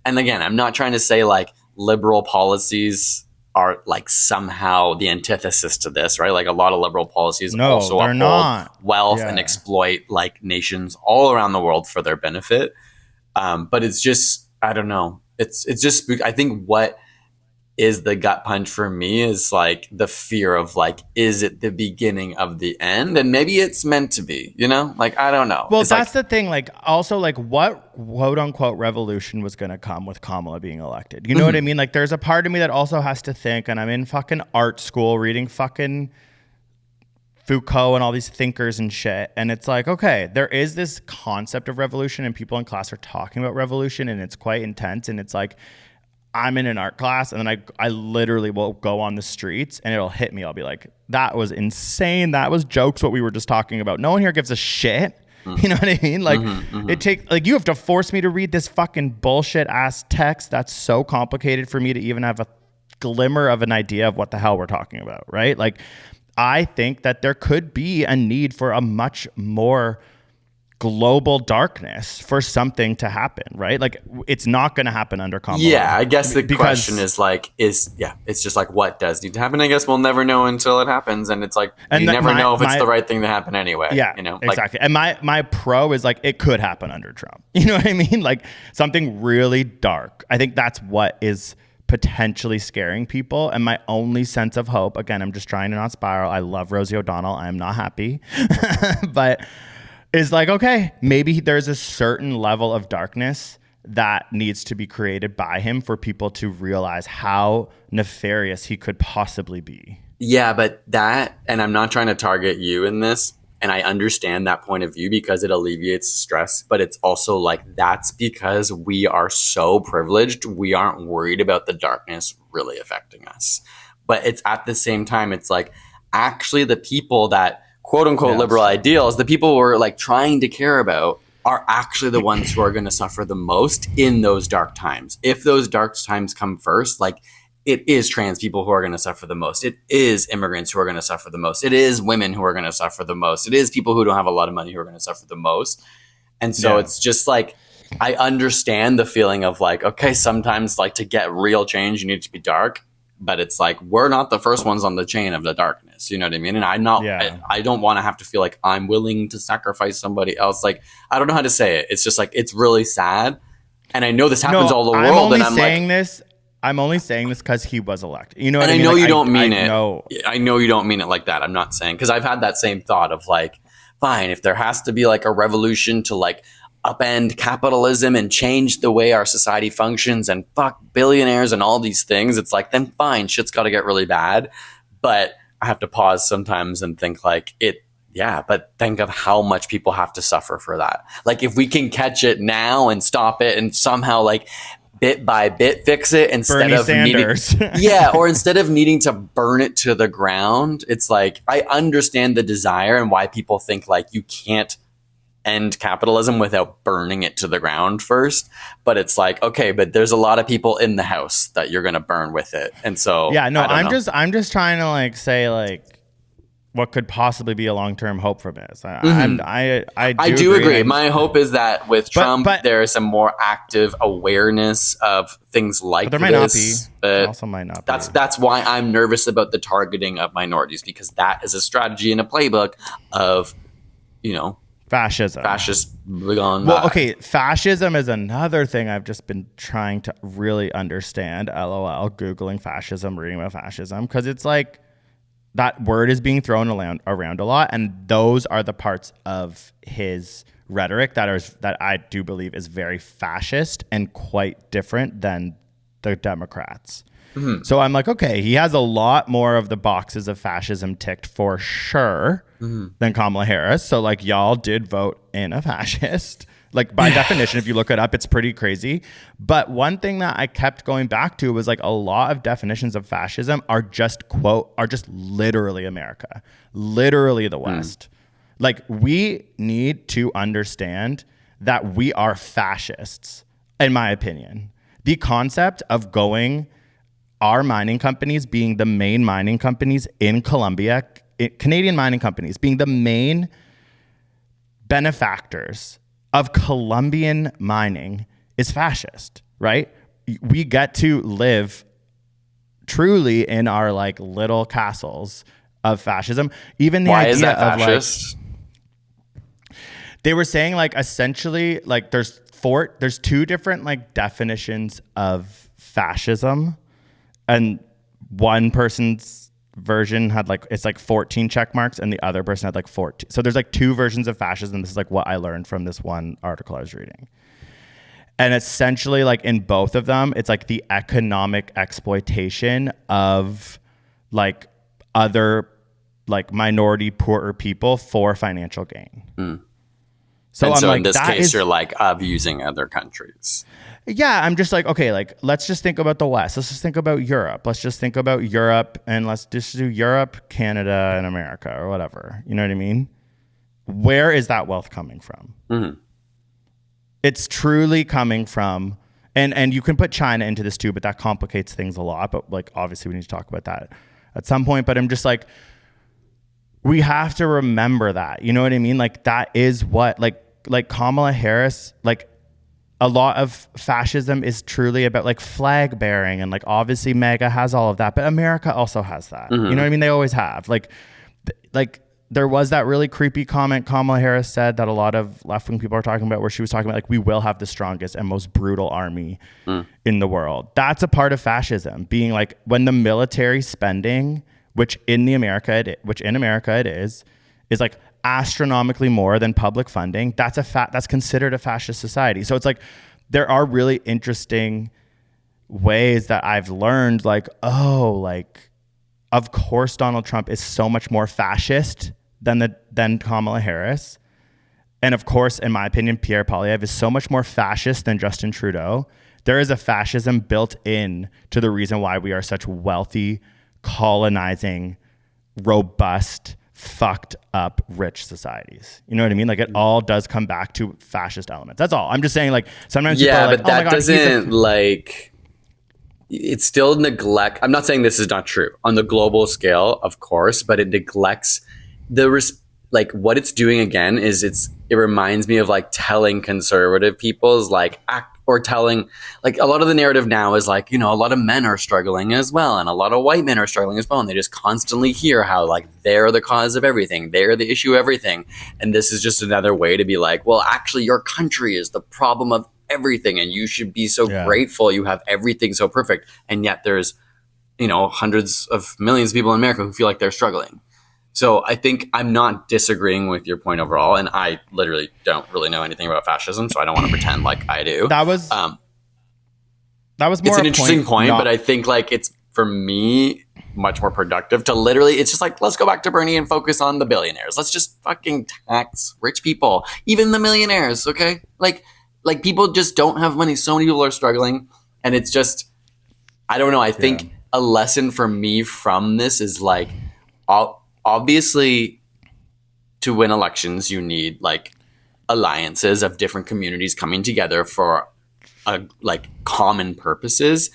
Speaker 2: And again, I'm not trying to say like liberal policies are like somehow the antithesis to this, right? Like a lot of liberal policies also uphold wealth and exploit like nations all around the world for their benefit. But it's just, I don't know. It's just, I think what is the gut punch for me is like the fear of like, is it the beginning of the end? And maybe it's meant to be, you know, like, I don't know.
Speaker 3: Well, that's like, the thing. Like also like what quote unquote revolution was going to come with Kamala being elected. You know what I mean? Like there's a part of me that also has to think, and I'm in fucking art school reading fucking Foucault and all these thinkers and shit. And it's like, okay, there is this concept of revolution and people in class are talking about revolution and it's quite intense. And it's like, I'm in an art class and then I literally will go on the streets and it'll hit me. I'll be like, that was insane. That was jokes what we were just talking about. No one here gives a shit. You know what I mean? Like it takes like you have to force me to read this fucking bullshit ass text that's so complicated for me to even have a glimmer of an idea of what the hell we're talking about, right? Like I think that there could be a need for a much more global darkness for something to happen, right? Like it's not going to happen under Kamala.
Speaker 2: Yeah, I guess the question is like, it's just like, what does need to happen? I guess we'll never know until it happens. And it's like, you never know if it's the right thing to happen anyway.
Speaker 3: Yeah,
Speaker 2: you know,
Speaker 3: exactly. And my pro is like, it could happen under Trump. You know what I mean? Like something really dark. I think that's what is potentially scaring people. And my only sense of hope, again, I'm just trying to not spiral. I love Rosie O'Donnell. I'm not happy, but is like, okay, maybe there's a certain level of darkness that needs to be created by him for people to realize how nefarious he could possibly be.
Speaker 2: Yeah, but that, and I'm not trying to target you in this, and I understand that point of view because it alleviates stress, but it's also like that's because we are so privileged, we aren't worried about the darkness really affecting us. But it's at the same time, it's like actually the people that quote unquote liberal ideals, the people we're like trying to care about are actually the ones who are going to suffer the most in those dark times. If those dark times come first, like it is trans people who are going to suffer the most. It is immigrants who are going to suffer the most. It is women who are going to suffer the most. It is people who don't have a lot of money who are going to suffer the most. And so it's just like, I understand the feeling of like, okay, sometimes like to get real change, you need to be dark. But it's like, we're not the first ones on the chain of the darkness. You know what I mean? And I'm not, I don't want to have to feel like I'm willing to sacrifice somebody else. Like, I don't know how to say it. It's just like, it's really sad. And I know this happens all the world.
Speaker 3: I'm only saying this because he was elected. You know what I mean?
Speaker 2: And I know
Speaker 3: like,
Speaker 2: you don't mean it.
Speaker 3: Know.
Speaker 2: I know you don't mean it like that. I'm not saying, because I've had that same thought of like, fine, if there has to be like a revolution to like upend capitalism and change the way our society functions and fuck billionaires and all these things, it's like, then fine, shit's got to get really bad. But I have to pause sometimes and think like but think of how much people have to suffer for that. Like if we can catch it now and stop it and somehow like bit by bit fix it instead
Speaker 3: Bernie
Speaker 2: of
Speaker 3: Sanders.
Speaker 2: or instead of needing to burn it to the ground. It's like, I understand the desire and why people think like you can't end capitalism without burning it to the ground first. But it's like, okay, but there's a lot of people in the house that you're going to burn with it. And so
Speaker 3: I'm just trying to like say like what could possibly be a long-term hope from this. I
Speaker 2: do agree. My hope is that with Trump, there's a more active awareness of things like
Speaker 3: but there
Speaker 2: this.
Speaker 3: Might not be. But also might not be.
Speaker 2: That's why I'm nervous about the targeting of minorities, because that is a strategy and a playbook of,
Speaker 3: fascism. Fascism is another thing I've just been trying to really understand. LOL, Googling fascism, reading about fascism, because it's like that word is being thrown around a lot, and those are the parts of his rhetoric that I do believe is very fascist and quite different than the Democrats. Mm-hmm. So I'm like, okay, he has a lot more of the boxes of fascism ticked for sure than Kamala Harris. So like y'all did vote in a fascist. Like by definition, if you look it up, it's pretty crazy. But one thing that I kept going back to was like a lot of definitions of fascism are just literally America, literally the West. Like we need to understand that we are fascists, in my opinion. The concept of our mining companies being the main mining companies in Colombia, Canadian mining companies being the main benefactors of Colombian mining is fascist, right? We get to live truly in our like little castles of fascism. Even the idea
Speaker 2: is that
Speaker 3: of
Speaker 2: fascist?
Speaker 3: Like, they were saying like essentially like there's two different like definitions of fascism, and one person's version had like, it's like 14 check marks and the other person had like 14. So there's like two versions of fascism. This is like what I learned from this one article I was reading. And essentially like in both of them, it's like the economic exploitation of like other like minority poorer people for financial gain.
Speaker 2: So in this case, you're like abusing other countries.
Speaker 3: Yeah, I'm just like, okay, like let's just think about the West. Let's just think about Europe. Let's just think about Europe, and let's just do Europe, Canada, and America or whatever. You know what I mean? Where is that wealth coming from? Mm-hmm. It's truly coming from, and you can put China into this too, but that complicates things a lot. But like, obviously we need to talk about that at some point. But I'm just like, we have to remember that. You know what I mean? Like that is what, like Kamala Harris, like, a lot of fascism is truly about like flag bearing, and like obviously MAGA has all of that, but America also has that. You know what I mean? They always have. Like there was that really creepy comment Kamala Harris said that a lot of left-wing people are talking about, where she was talking about like, we will have the strongest and most brutal army in the world. That's a part of fascism, being like when the military spending, which in America it is like astronomically more than public funding, that's considered a fascist society. So it's like there are really interesting ways that I've learned, like, of course Donald Trump is so much more fascist than Kamala Harris. And of course, in my opinion, Pierre Poilievre is so much more fascist than Justin Trudeau. There is a fascism built in to the reason why we are such wealthy, colonizing, robust, fucked up, rich societies. You know what I mean? Like, it all does come back to fascist elements. That's all. I'm just saying, like, sometimes people are like,
Speaker 2: but that doesn't, like, it still neglect. I'm not saying this is not true on the global scale, of course, but it neglects like what it's doing again is it reminds me of like telling conservative people's like or telling, like, a lot of the narrative now is like, you know, a lot of men are struggling as well, and a lot of white men are struggling as well, and they just constantly hear how like they're the cause of everything, they're the issue of everything, and this is just another way to be like, well, actually your country is the problem of everything, and you should be so grateful you have everything so perfect, and yet there's, you know, hundreds of millions of people in America who feel like they're struggling. So I think I'm not disagreeing with your point overall, and I literally don't really know anything about fascism, so I don't want to pretend like I do.
Speaker 3: That was more.
Speaker 2: It's an interesting point, but I think like it's, for me, much more productive to literally, it's just like, let's go back to Bernie and focus on the billionaires. Let's just fucking tax rich people, even the millionaires. Okay, like people just don't have money. So many people are struggling, and it's just, I don't know. I think a lesson for me from this is like, obviously, to win elections, you need like alliances of different communities coming together for like common purposes.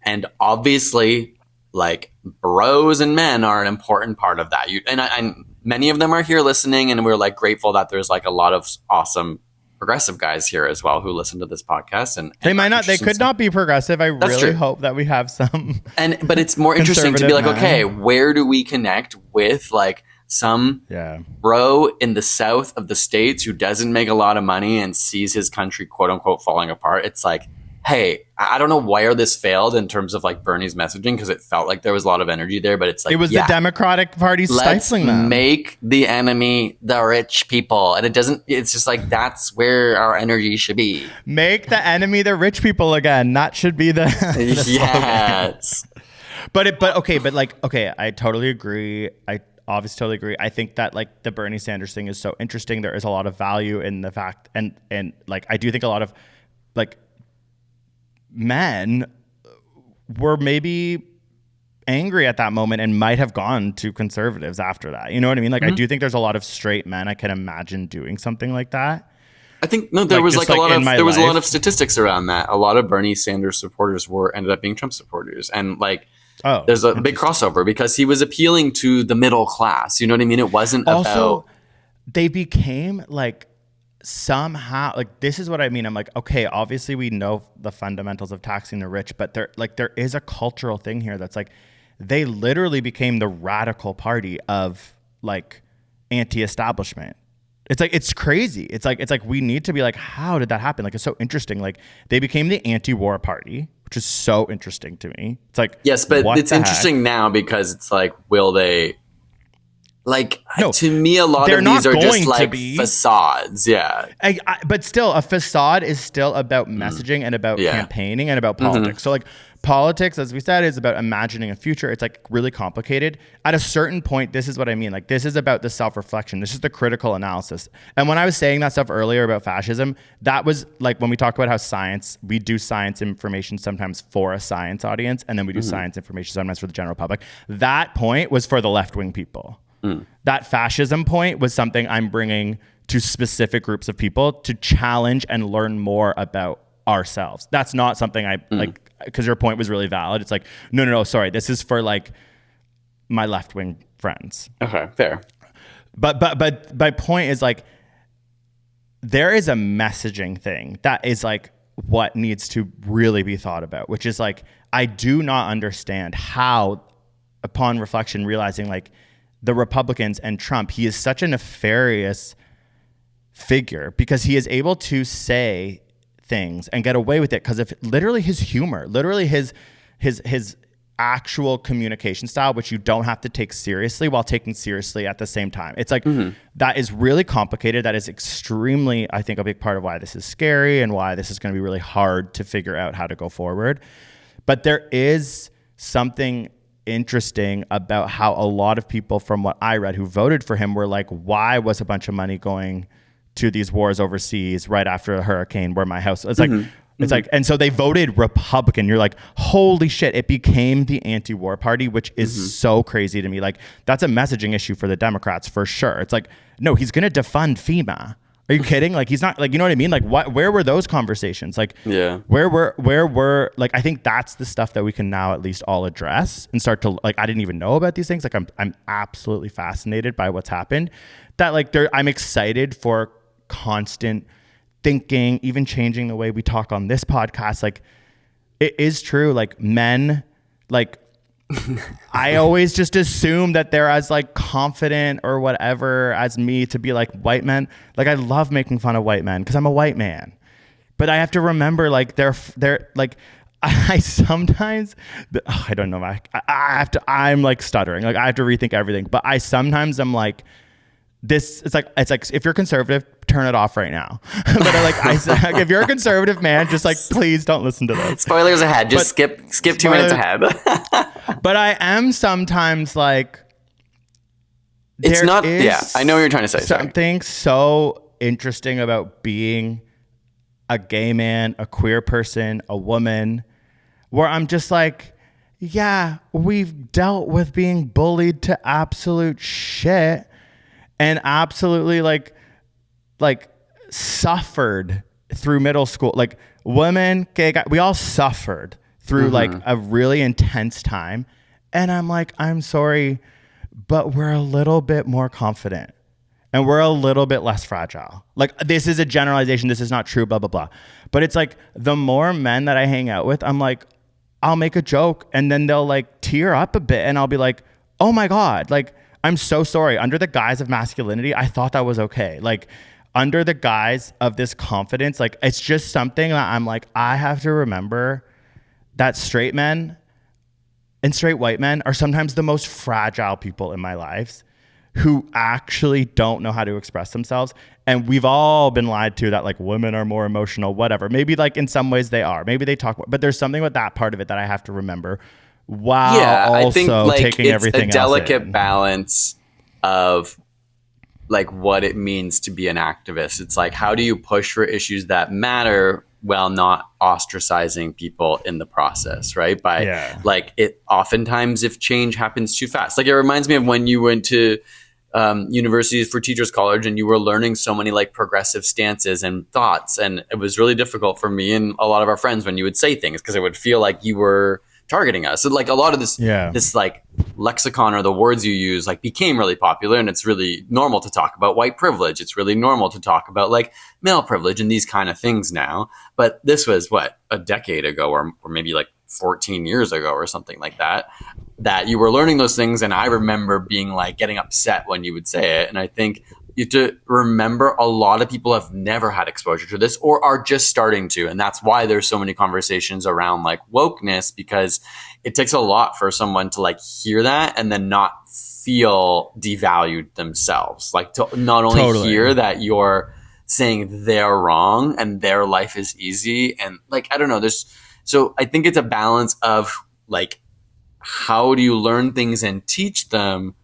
Speaker 2: And obviously, like, bros and men are an important part of that. And many of them are here listening, and we're like grateful that there's like a lot of awesome progressive guys here as well who listen to this podcast. And
Speaker 3: they could not be progressive. I really hope that we have some.
Speaker 2: But it's more interesting to be like, okay, where do we connect with like some bro in the south of the States who doesn't make a lot of money and sees his country quote unquote falling apart? It's like, hey, I don't know where this failed in terms of like Bernie's messaging, because it felt like there was a lot of energy there, but it's like,
Speaker 3: it was the Democratic Party stifling them.
Speaker 2: Let's make the enemy the rich people. And it's just like, that's where our energy should be.
Speaker 3: Make the enemy the rich people again. That should be the
Speaker 2: yes.
Speaker 3: But I totally agree. I obviously totally agree. I think that like the Bernie Sanders thing is so interesting. There is a lot of value in the fact, and like, I do think a lot of like men were maybe angry at that moment and might have gone to conservatives after that. You know what I mean? Like, I do think there's a lot of straight men I can imagine doing something like that.
Speaker 2: I think there was a lot of statistics around that. A lot of Bernie Sanders supporters ended up being Trump supporters, and like, there's a big crossover because he was appealing to the middle class. You know what I mean? It wasn't
Speaker 3: also, they became like, somehow, like, this is what I mean. I'm like, okay, obviously we know the fundamentals of taxing the rich, but there is a cultural thing here that's like, they literally became the radical party of like anti-establishment. It's like, it's crazy. It's like we need to be like, how did that happen? Like, it's so interesting. Like, they became the anti-war party, which is so interesting to me. It's like,
Speaker 2: yes, but it's interesting now because it's like, will they? Like, no, to me, a lot of these are just like facades. Yeah.
Speaker 3: But still, a facade is still about messaging and about campaigning and about politics. So like, politics, as we said, is about imagining a future. It's like really complicated. At a certain point, this is what I mean. Like, this is about the self-reflection. This is the critical analysis. And when I was saying that stuff earlier about fascism, that was like when we talked about how we do science information sometimes for a science audience, and then we do science information sometimes for the general public. That point was for the left-wing people. That fascism point was something I'm bringing to specific groups of people to challenge and learn more about ourselves. That's not something I like, because your point was really valid. It's like, no, sorry. This is for like my left-wing friends.
Speaker 2: Okay, fair.
Speaker 3: But my point is like, there is a messaging thing that is like what needs to really be thought about, which is like, I do not understand how, upon reflection, realizing like, the Republicans and Trump, he is such a nefarious figure because he is able to say things and get away with it because of literally his humor, literally his actual communication style, which you don't have to take seriously while taking seriously at the same time. It's like, that is really complicated. That is extremely, I think, a big part of why this is scary and why this is going to be really hard to figure out how to go forward. But there is something interesting about how a lot of people, from what I read, who voted for him were like, why was a bunch of money going to these wars overseas right after a hurricane where my house, it's like, it's like, and so they voted Republican. You're like, holy shit, it became the anti-war party, which is so crazy to me. Like, that's a messaging issue for the Democrats for sure. It's like, no, he's going to defund FEMA. Are you kidding? Like, he's not, like, you know what I mean? Like, where were those conversations? Like, where were, like, I think that's the stuff that we can now at least all address and start to, like, I didn't even know about these things. Like, I'm absolutely fascinated by what's happened. That, like, I'm excited for constant thinking, even changing the way we talk on this podcast. Like, it is true. Like, men, like, I always just assume that they're as like confident or whatever as me to be like white men. Like, I love making fun of white men because I'm a white man, but I have to remember, like, they're like, I sometimes, I don't know. I have to, I'm like stuttering. Like, I have to rethink everything, but I'm like, this, it's like if you're conservative, turn it off right now. But like, if you're a conservative man, just like, please don't listen to this.
Speaker 2: Spoilers ahead. Just skip 2 minutes ahead.
Speaker 3: But I am sometimes like,
Speaker 2: it's not. Yeah, I know what you're trying to say.
Speaker 3: Something so interesting about being a gay man, a queer person, a woman, where I'm just like, yeah, we've dealt with being bullied to absolute shit. And absolutely like suffered through middle school. Like, women, gay guys, we all suffered through like a really intense time. And I'm like, I'm sorry, but we're a little bit more confident and we're a little bit less fragile. Like, this is a generalization. This is not true, blah, blah, blah. But it's like, the more men that I hang out with, I'm like, I'll make a joke and then they'll like tear up a bit and I'll be like, oh my God, like, I'm so sorry. Under the guise of masculinity, I thought that was okay. Like, under the guise of this confidence, like, it's just something that I'm like, I have to remember that straight men and straight white men are sometimes the most fragile people in my lives who actually don't know how to express themselves. And we've all been lied to that, like, women are more emotional, whatever. Maybe, like, in some ways they are. Maybe they talk more. But there's something with that part of it that I have to remember. Wow. Yeah, I think like taking it's a
Speaker 2: delicate balance of like what it means to be an activist. It's like, how do you push for issues that matter while not ostracizing people in the process, right? Like, it oftentimes, if change happens too fast, like, it reminds me of when you went to universities for Teachers College and you were learning so many like progressive stances and thoughts, and it was really difficult for me and a lot of our friends when you would say things because it would feel like you were targeting us. So like, a lot of this like lexicon or the words you use like became really popular, and it's really normal to talk about white privilege. It's really normal to talk about like male privilege and these kind of things now. But this was what, a decade ago or maybe like 14 years ago or something like that you were learning those things. And I remember being like getting upset when you would say it. And I think you have to remember a lot of people have never had exposure to this or are just starting to. And that's why there's so many conversations around like wokeness, because it takes a lot for someone to like hear that and then not feel devalued themselves. Like, to not only hear that you're saying they're wrong and their life is easy. And like, I don't know, so I think it's a balance of like, how do you learn things and teach them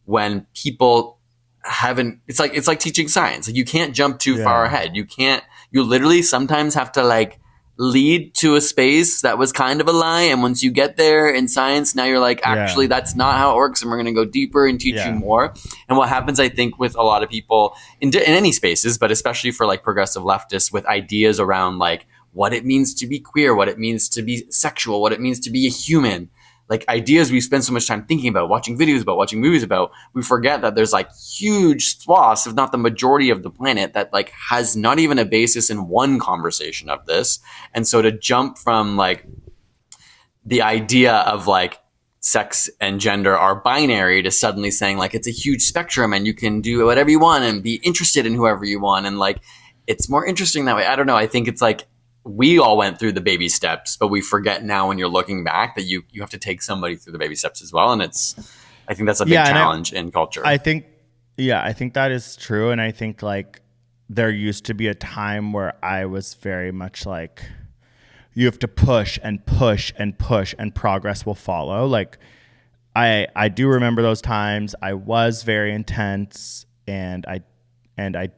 Speaker 2: when people haven't, it's like teaching science. Like, you can't jump too far ahead. You literally sometimes have to like lead to a space that was kind of a lie. And once you get there in science, now you're like, actually, that's not how it works. And we're going to go deeper and teach you more. And what happens, I think, with a lot of people in any spaces, but especially for like progressive leftists with ideas around like what it means to be queer, what it means to be sexual, what it means to be a human, like ideas we spend so much time thinking about, watching videos about, watching movies about, we forget that there's like huge swaths, if not the majority of the planet, that like has not even a basis in one conversation of this. And so to jump from like the idea of like sex and gender are binary to suddenly saying like it's a huge spectrum and you can do whatever you want and be interested in whoever you want, and like it's more interesting that way. I don't know. I think it's like we all went through the baby steps, but we forget now when you're looking back that you have to take somebody through the baby steps as well. And I think that's a big challenge in culture.
Speaker 3: I think that is true. And I think like there used to be a time where I was very much like, you have to push and push and push and progress will follow. Like I do remember those times. I was very intense and I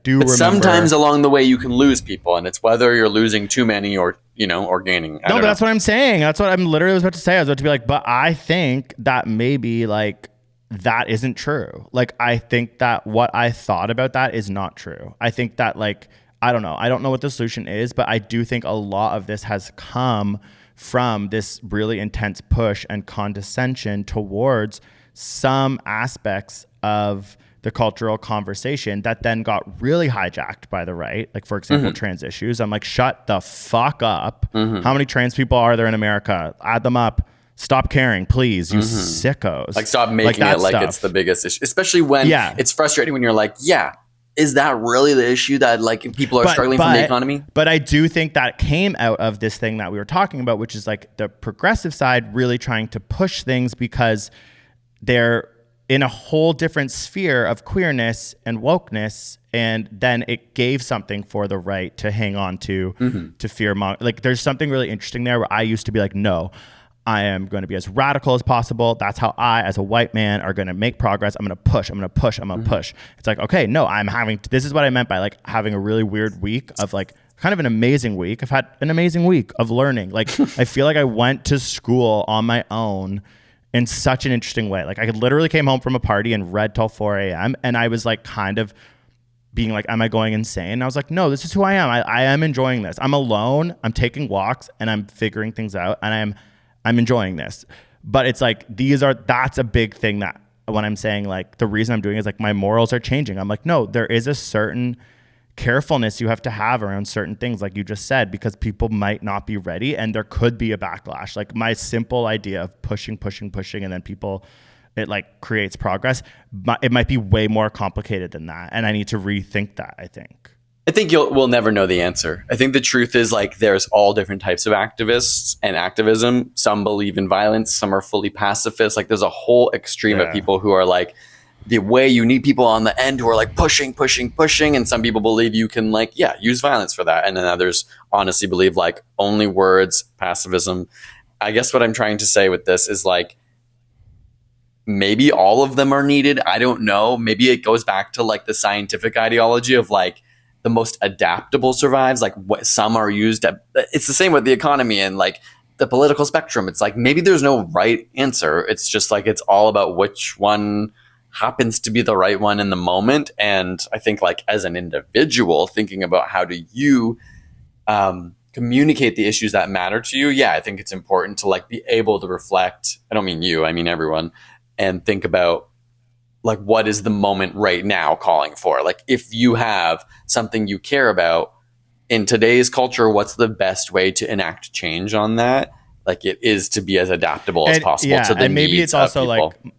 Speaker 3: do remember
Speaker 2: sometimes along the way you can lose people, and it's whether you're losing too many or gaining.
Speaker 3: No, but that's what I'm saying. That's what I'm literally about to say. I was about to be like, but I think that maybe like that isn't true. Like I think that what I thought about that is not true. I think that like I don't know what the solution is, but I do think a lot of this has come from this really intense push and condescension towards some aspects of the cultural conversation that then got really hijacked by the right. Like, for example, trans issues. I'm like, shut the fuck up. How many trans people are there in America? Add them up. Stop caring, please, you sickos.
Speaker 2: Like, stop making it like it's the biggest issue. Especially when it's frustrating when you're like, is that really the issue that like people are struggling from the economy?
Speaker 3: But I do think that came out of this thing that we were talking about, which is like the progressive side really trying to push things because they're in a whole different sphere of queerness and wokeness, and then it gave something for the right to hang on to fear. Like there's something really interesting there where I used to be like, no, I am going to be as radical as possible. That's how I, as a white man, are going to make progress. I'm going to push. I'm going to push. I'm going to push. It's like, okay, no, this is what I meant by like having a really weird week of like kind of an amazing week. I've had an amazing week of learning. Like I feel like I went to school on my own in such an interesting way. Like I literally came home from a party and read till 4 a.m. and I was like kind of being like, am I going insane? And I was like, no, this is who I am. I am enjoying this. I'm alone. I'm taking walks and I'm figuring things out and I'm enjoying this. But it's like, that's a big thing that when I'm saying like, the reason I'm doing it is like my morals are changing. I'm like, no, there is a certain carefulness you have to have around certain things, like you just said, because people might not be ready and there could be a backlash. Like my simple idea of pushing, and then it like creates progress. It might be way more complicated than that. And I need to rethink that, I think.
Speaker 2: I think we'll never know the answer. I think the truth is like there's all different types of activists and activism. Some believe in violence. Some are fully pacifist. Like there's a whole extreme of people who are like, the way you need people on the end who are like pushing. And some people believe you can like, use violence for that. And then others honestly believe like only words, pacifism. I guess what I'm trying to say with this is like, maybe all of them are needed. I don't know. Maybe it goes back to like the scientific ideology of like the most adaptable survives. Like what some are used. It's the same with the economy and like the political spectrum. It's like, maybe there's no right answer. It's just like, it's all about which one happens to be the right one in the moment. And I think like as an individual thinking about how do you communicate the issues that matter to you. I think it's important to like be able to reflect. I don't mean you, I mean everyone, and think about like, what is the moment right now calling for? Like if you have something you care about in today's culture, what's the best way to enact change on that? Like it is to be as adaptable as possible to the
Speaker 3: and maybe
Speaker 2: needs
Speaker 3: it's also
Speaker 2: of people.
Speaker 3: like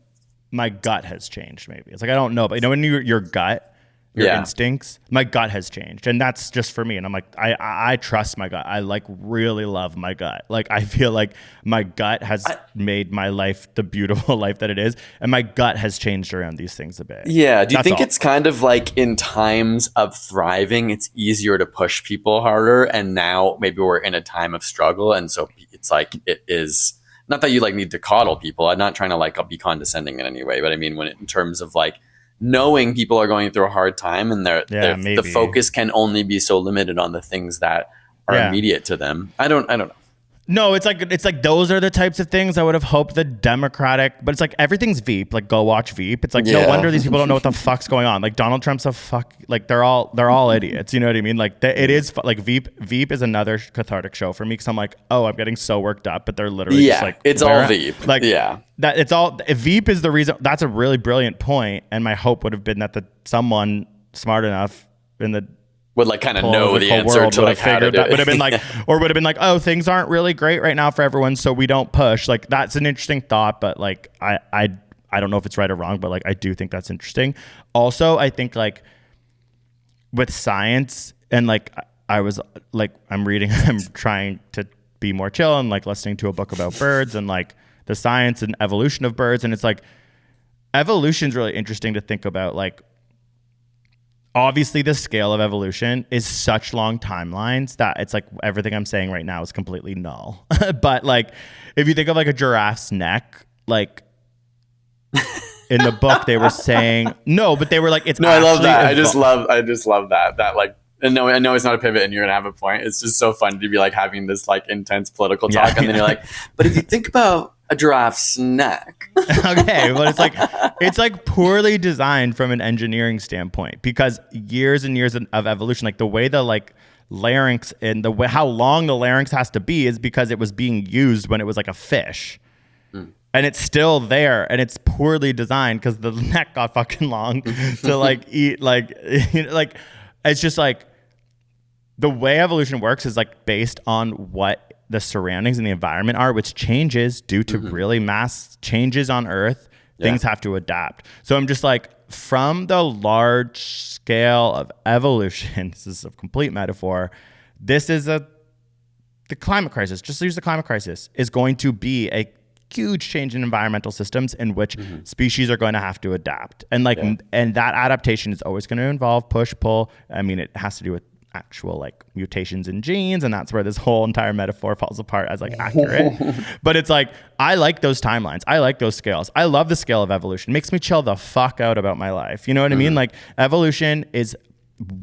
Speaker 3: my gut has changed. Maybe it's like, I don't know, but when your gut, your instincts, my gut has changed, and that's just for me. And I'm like, I trust my gut. I like really love my gut. Like I feel like my gut has made my life the beautiful life that it is, and my gut has changed around these things a bit.
Speaker 2: Yeah. Do you think it's kind of like in times of thriving, it's easier to push people harder, and now maybe we're in a time of struggle, and so it's like it is. Not that you like need to coddle people. I'm not trying to like be condescending in any way, but I mean in terms of like knowing people are going through a hard time and the focus can only be so limited on the things that are immediate to them. I don't know.
Speaker 3: No, it's like those are the types of things I would have hoped the Democratic, but it's like everything's Veep. Like go watch Veep. It's like no wonder these people don't know what the fuck's going on. Like Donald Trump's like they're all idiots. You know what I mean? Like it is like Veep is another cathartic show for me because I'm like, oh, I'm getting so worked up, but they're literally just like
Speaker 2: it's all Veep.
Speaker 3: Like that it's all Veep is the reason. That's a really brilliant point, and my hope would have been that someone smart enough in the
Speaker 2: would like kind of know the answer to like how to do it.
Speaker 3: Would have been like, or would have been like, oh, things aren't really great right now for everyone, so we don't push. Like that's an interesting thought, but like I don't know if it's right or wrong, but like I do think that's interesting. Also, I think like with science and like I was like, I'm trying to be more chill and like listening to a book about birds and like the science and evolution of birds. And it's like, evolution's really interesting to think about. Like, obviously the scale of evolution is such long timelines that it's like everything I'm saying right now is completely null. But like, if you think of like a giraffe's neck, like in the book they were saying, no, but they were like, it's
Speaker 2: no, I love that. I just love that like, and no, I know it's not a pivot and you're going to have a point. It's just so fun to be like having this like intense political talk. And then you're like, but if you think about a giraffe's neck.
Speaker 3: Okay, but it's like poorly designed from an engineering standpoint, because years and years of evolution, like the way the like larynx and the way how long the larynx has to be is because it was being used when it was like a fish. And it's still there, and it's poorly designed because the neck got fucking long to like eat like like it's just like the way evolution works is like based on what the surroundings and the environment are, which changes due to really mass changes on Earth. Things have to adapt. So I'm just like, from the large scale of evolution, this is a complete metaphor. This is the climate crisis. Just use the climate crisis is going to be a huge change in environmental systems in which species are going to have to adapt. And like, and that adaptation is always going to involve push, pull. I mean, it has to do with actual like mutations in genes, and that's where this whole entire metaphor falls apart as like accurate. But it's like, I like those timelines. I like those scales. I love the scale of evolution. It makes me chill the fuck out about my life. You know what I mean? Like, evolution is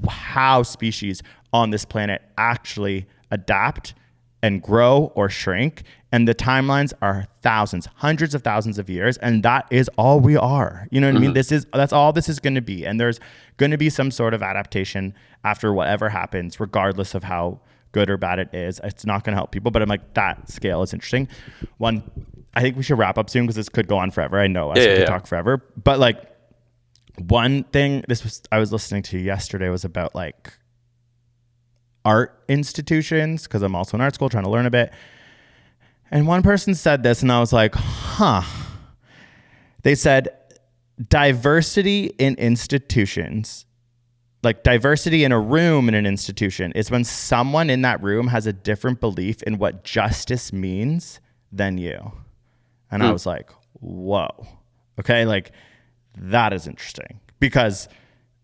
Speaker 3: how species on this planet actually adapt and grow or shrink. And the timelines are thousands, hundreds of thousands of years. And that is all we are. You know what I mean? That's all this is going to be. And there's going to be some sort of adaptation after whatever happens, regardless of how good or bad it is. It's not going to help people, but I'm like, that scale is interesting. One, I think we should wrap up soon because this could go on forever. I know I could talk forever, but like one thing I was listening to yesterday was about like art institutions, because I'm also in art school trying to learn a bit. And one person said this, and I was like, huh. They said, diversity in institutions, like diversity in a room in an institution, is when someone in that room has a different belief in what justice means than you. And I was like, whoa. Okay, like that is interesting, because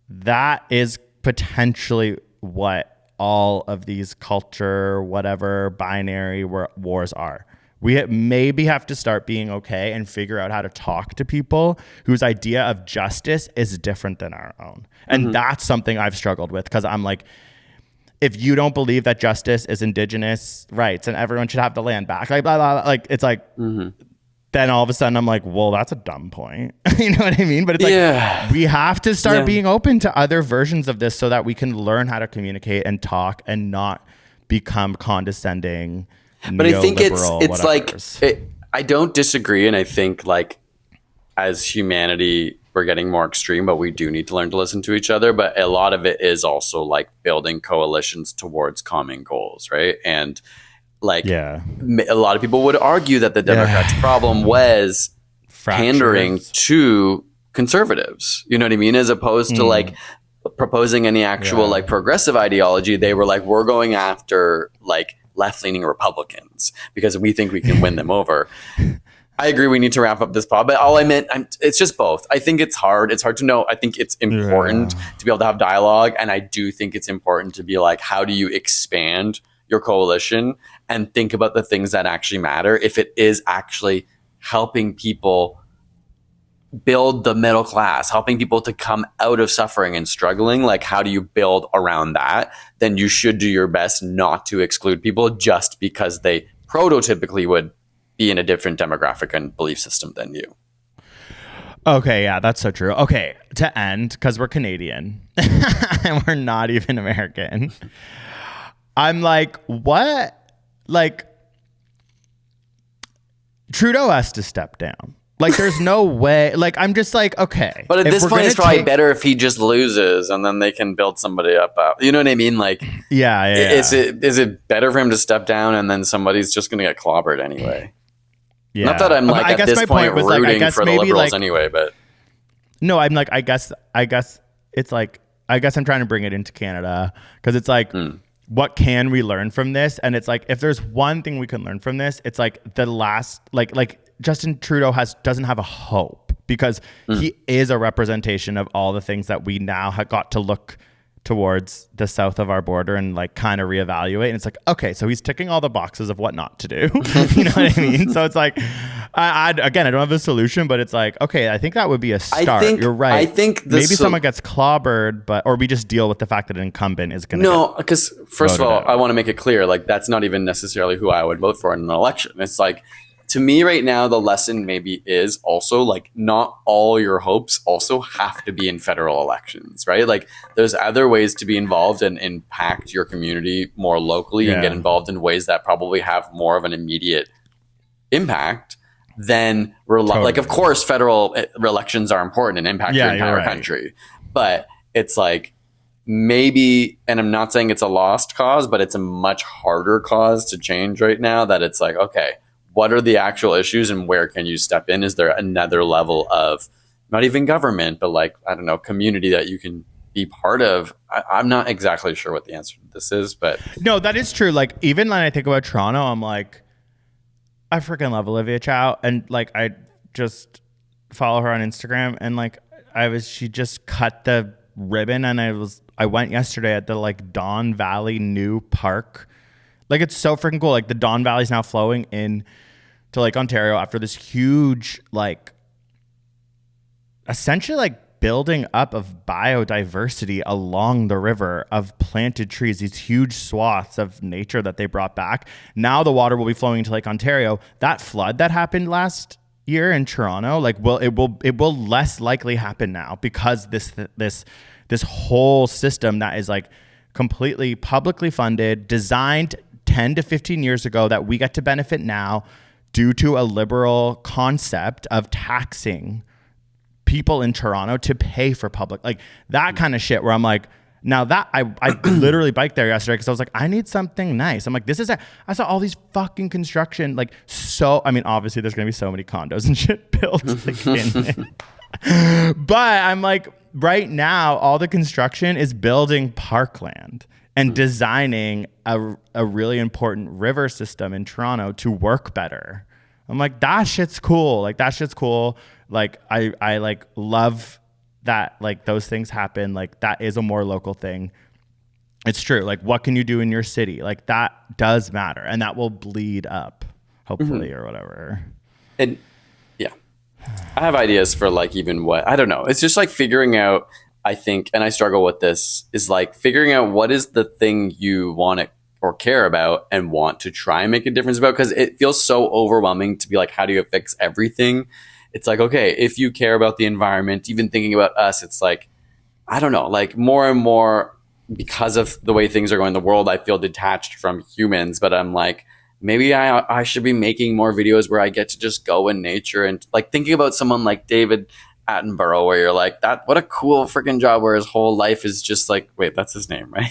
Speaker 3: that is potentially what all of these culture, whatever, binary wars are. We maybe have to start being okay and figure out how to talk to people whose idea of justice is different than our own. And that's something I've struggled with, because I'm like, if you don't believe that justice is indigenous rights and everyone should have the land back, like, blah, blah, blah, like it's like, then all of a sudden I'm like, well, that's a dumb point. You know what I mean? But it's like, we have to start being open to other versions of this so that we can learn how to communicate and talk and not become condescending.
Speaker 2: But I think it's like, I don't disagree. And I think like as humanity, we're getting more extreme, but we do need to learn to listen to each other. But a lot of it is also like building coalitions towards common goals, right? And like a lot of people would argue that the Democrats' problem was pandering to conservatives, you know what I mean? As opposed to like proposing any actual like progressive ideology. They were like, we're going after like left-leaning Republicans because we think we can win them over. I agree we need to wrap up this pod, but all I meant, it's just both. I think it's hard. It's hard to know. I think it's important to be able to have dialogue. And I do think it's important to be like, how do you expand your coalition and think about the things that actually matter? If it is actually helping people build the middle class, helping people to come out of suffering and struggling, like how do you build around that? Then you should do your best not to exclude people just because they prototypically would be in a different demographic and belief system than you.
Speaker 3: Okay, yeah, that's so true. Okay, to end, because we're Canadian and we're not even American. I'm like, what? Like, Trudeau has to step down. Like, there's no way. Like, I'm just like, okay.
Speaker 2: But at this point, it's probably better if he just loses and then they can build somebody up. You know what I mean? Like, is it better for him to step down and then somebody's just going to get clobbered anyway? Yeah. Not that I'm like at this point rooting for the Liberals anyway, but
Speaker 3: no, I'm like, I guess it's like, I guess I'm trying to bring it into Canada because it's like, what can we learn from this? And it's like, if there's one thing we can learn from this, it's like the last, like Justin Trudeau doesn't have a hope, because he is a representation of all the things that we now have got to look towards the south of our border and like kind of reevaluate. And it's like, okay, so he's ticking all the boxes of what not to do. You know what I mean? So it's like, I don't have a solution, but it's like, okay, I think that would be a start. You're right.
Speaker 2: I think
Speaker 3: maybe someone gets clobbered, or we just deal with the fact that an incumbent is going to.
Speaker 2: No, because first of all, I want to make it clear, like, that's not even necessarily who I would vote for in an election. It's like, to me right now, the lesson maybe is also like, not all your hopes also have to be in federal elections, right? Like, there's other ways to be involved and impact your community more locally and get involved in ways that probably have more of an immediate impact than like, of course, federal elections are important and impact your entire country. But it's like, maybe, and I'm not saying it's a lost cause, but it's a much harder cause to change right now, that it's like, okay, what are the actual issues and where can you step in? Is there another level of not even government, but like, I don't know, community that you can be part of? I'm not exactly sure what the answer to this is, but
Speaker 3: no, that is true. Like, even when I think about Toronto, I'm like, I freaking love Olivia Chow, and like, I just follow her on Instagram, and like, she just cut the ribbon, and I went yesterday at the like Don Valley new park. Like, it's so freaking cool. Like, the Don Valley is now flowing in to Lake Ontario after this huge, like, essentially like building up of biodiversity along the river, of planted trees, these huge swaths of nature that they brought back. Now the water will be flowing into Lake Ontario. That flood that happened last year in Toronto, like, it will less likely happen now, because this whole system that is like completely publicly funded, designed 10 to 15 years ago, that we get to benefit now due to a liberal concept of taxing people in Toronto to pay for public, like that kind of shit, where I'm like, now that I literally biked there yesterday because I was like, I need something nice. I'm like, I saw all these fucking construction, like, so, I mean, obviously there's going to be so many condos and shit built like, in it. But I'm like, right now, all the construction is building parkland and designing a really important river system in Toronto to work better. I'm like, that shit's cool. Like, that shit's cool. Like, I like love that, like, those things happen. Like, that is a more local thing. It's true. Like, what can you do in your city? Like, that does matter, and that will bleed up, hopefully, or whatever.
Speaker 2: And yeah, I have ideas for like, even what, I don't know. It's just like figuring out, I think, and I struggle with this, is like figuring out what is the thing you want to or care about and want to try and make a difference about, because it feels so overwhelming to be like, how do you fix everything? It's like, okay, if you care about the environment, even thinking about us, it's like, I don't know, like more and more, because of the way things are going in the world, I feel detached from humans. But I'm like, maybe I should be making more videos where I get to just go in nature, and like thinking about someone like David Attenborough, where you're like, what a cool freaking job, where his whole life is just like, wait, that's his name, right?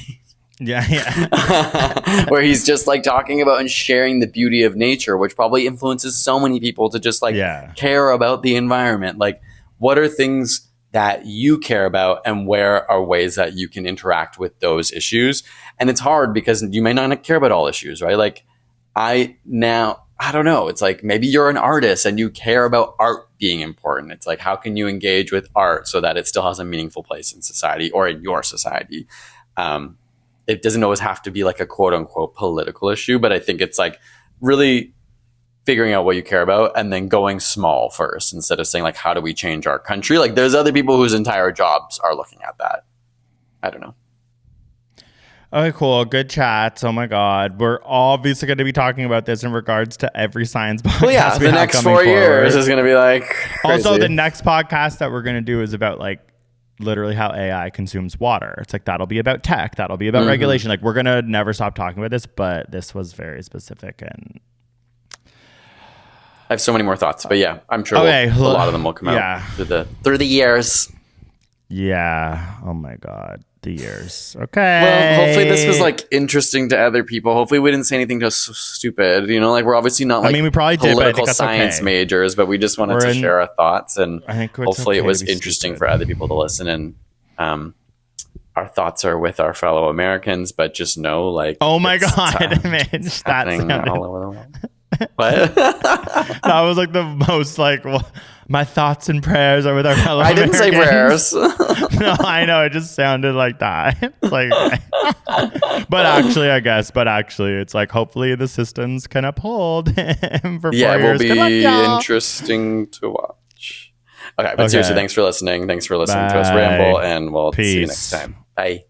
Speaker 3: Yeah.
Speaker 2: Where he's just like talking about and sharing the beauty of nature, which probably influences so many people to just like care about the environment. Like, what are things that you care about, and where are ways that you can interact with those issues? And it's hard because you may not care about all issues, right? Like, I don't know. It's like, maybe you're an artist and you care about art being important. It's like, how can you engage with art so that it still has a meaningful place in society or in your society? It doesn't always have to be like a quote unquote political issue, but I think it's like really figuring out what you care about and then going small first, instead of saying like, how do we change our country? Like, there's other people whose entire jobs are looking at that. I don't know.
Speaker 3: Okay, cool. Good chats. Oh my God. We're obviously going to be talking about this in regards to every science podcast.
Speaker 2: Well, yeah, the next 4 years is going to be like crazy.
Speaker 3: Also, the next podcast that we're going to do is about like literally how AI consumes water. It's like, that'll be about tech. That'll be about regulation. Like, we're going to never stop talking about this, but this was very specific. And
Speaker 2: I have so many more thoughts, but yeah, I'm sure a lot of them will come out through the years.
Speaker 3: Yeah. Oh my God. The years. Okay.
Speaker 2: Well, hopefully this was like interesting to other people. Hopefully we didn't say anything just so stupid. You know, like, we're obviously not like, I mean, we probably political science majors, but we just wanted to share our thoughts, and hopefully it was interesting for other people to listen. And our thoughts are with our fellow Americans, but just know, like,
Speaker 3: oh my God, Mitch, that's
Speaker 2: all over the world. What?
Speaker 3: That was like the most like, my thoughts and prayers are with our fellow Americans.
Speaker 2: I didn't say prayers.
Speaker 3: No, I know. It just sounded like that. It's like, but actually, it's like, hopefully the systems can uphold him for 4 years.
Speaker 2: Yeah, it will
Speaker 3: Good luck,
Speaker 2: be
Speaker 3: y'all.
Speaker 2: interesting to watch. Okay, but seriously, thanks for listening. Thanks for listening to us ramble, and we'll see you next time. Bye.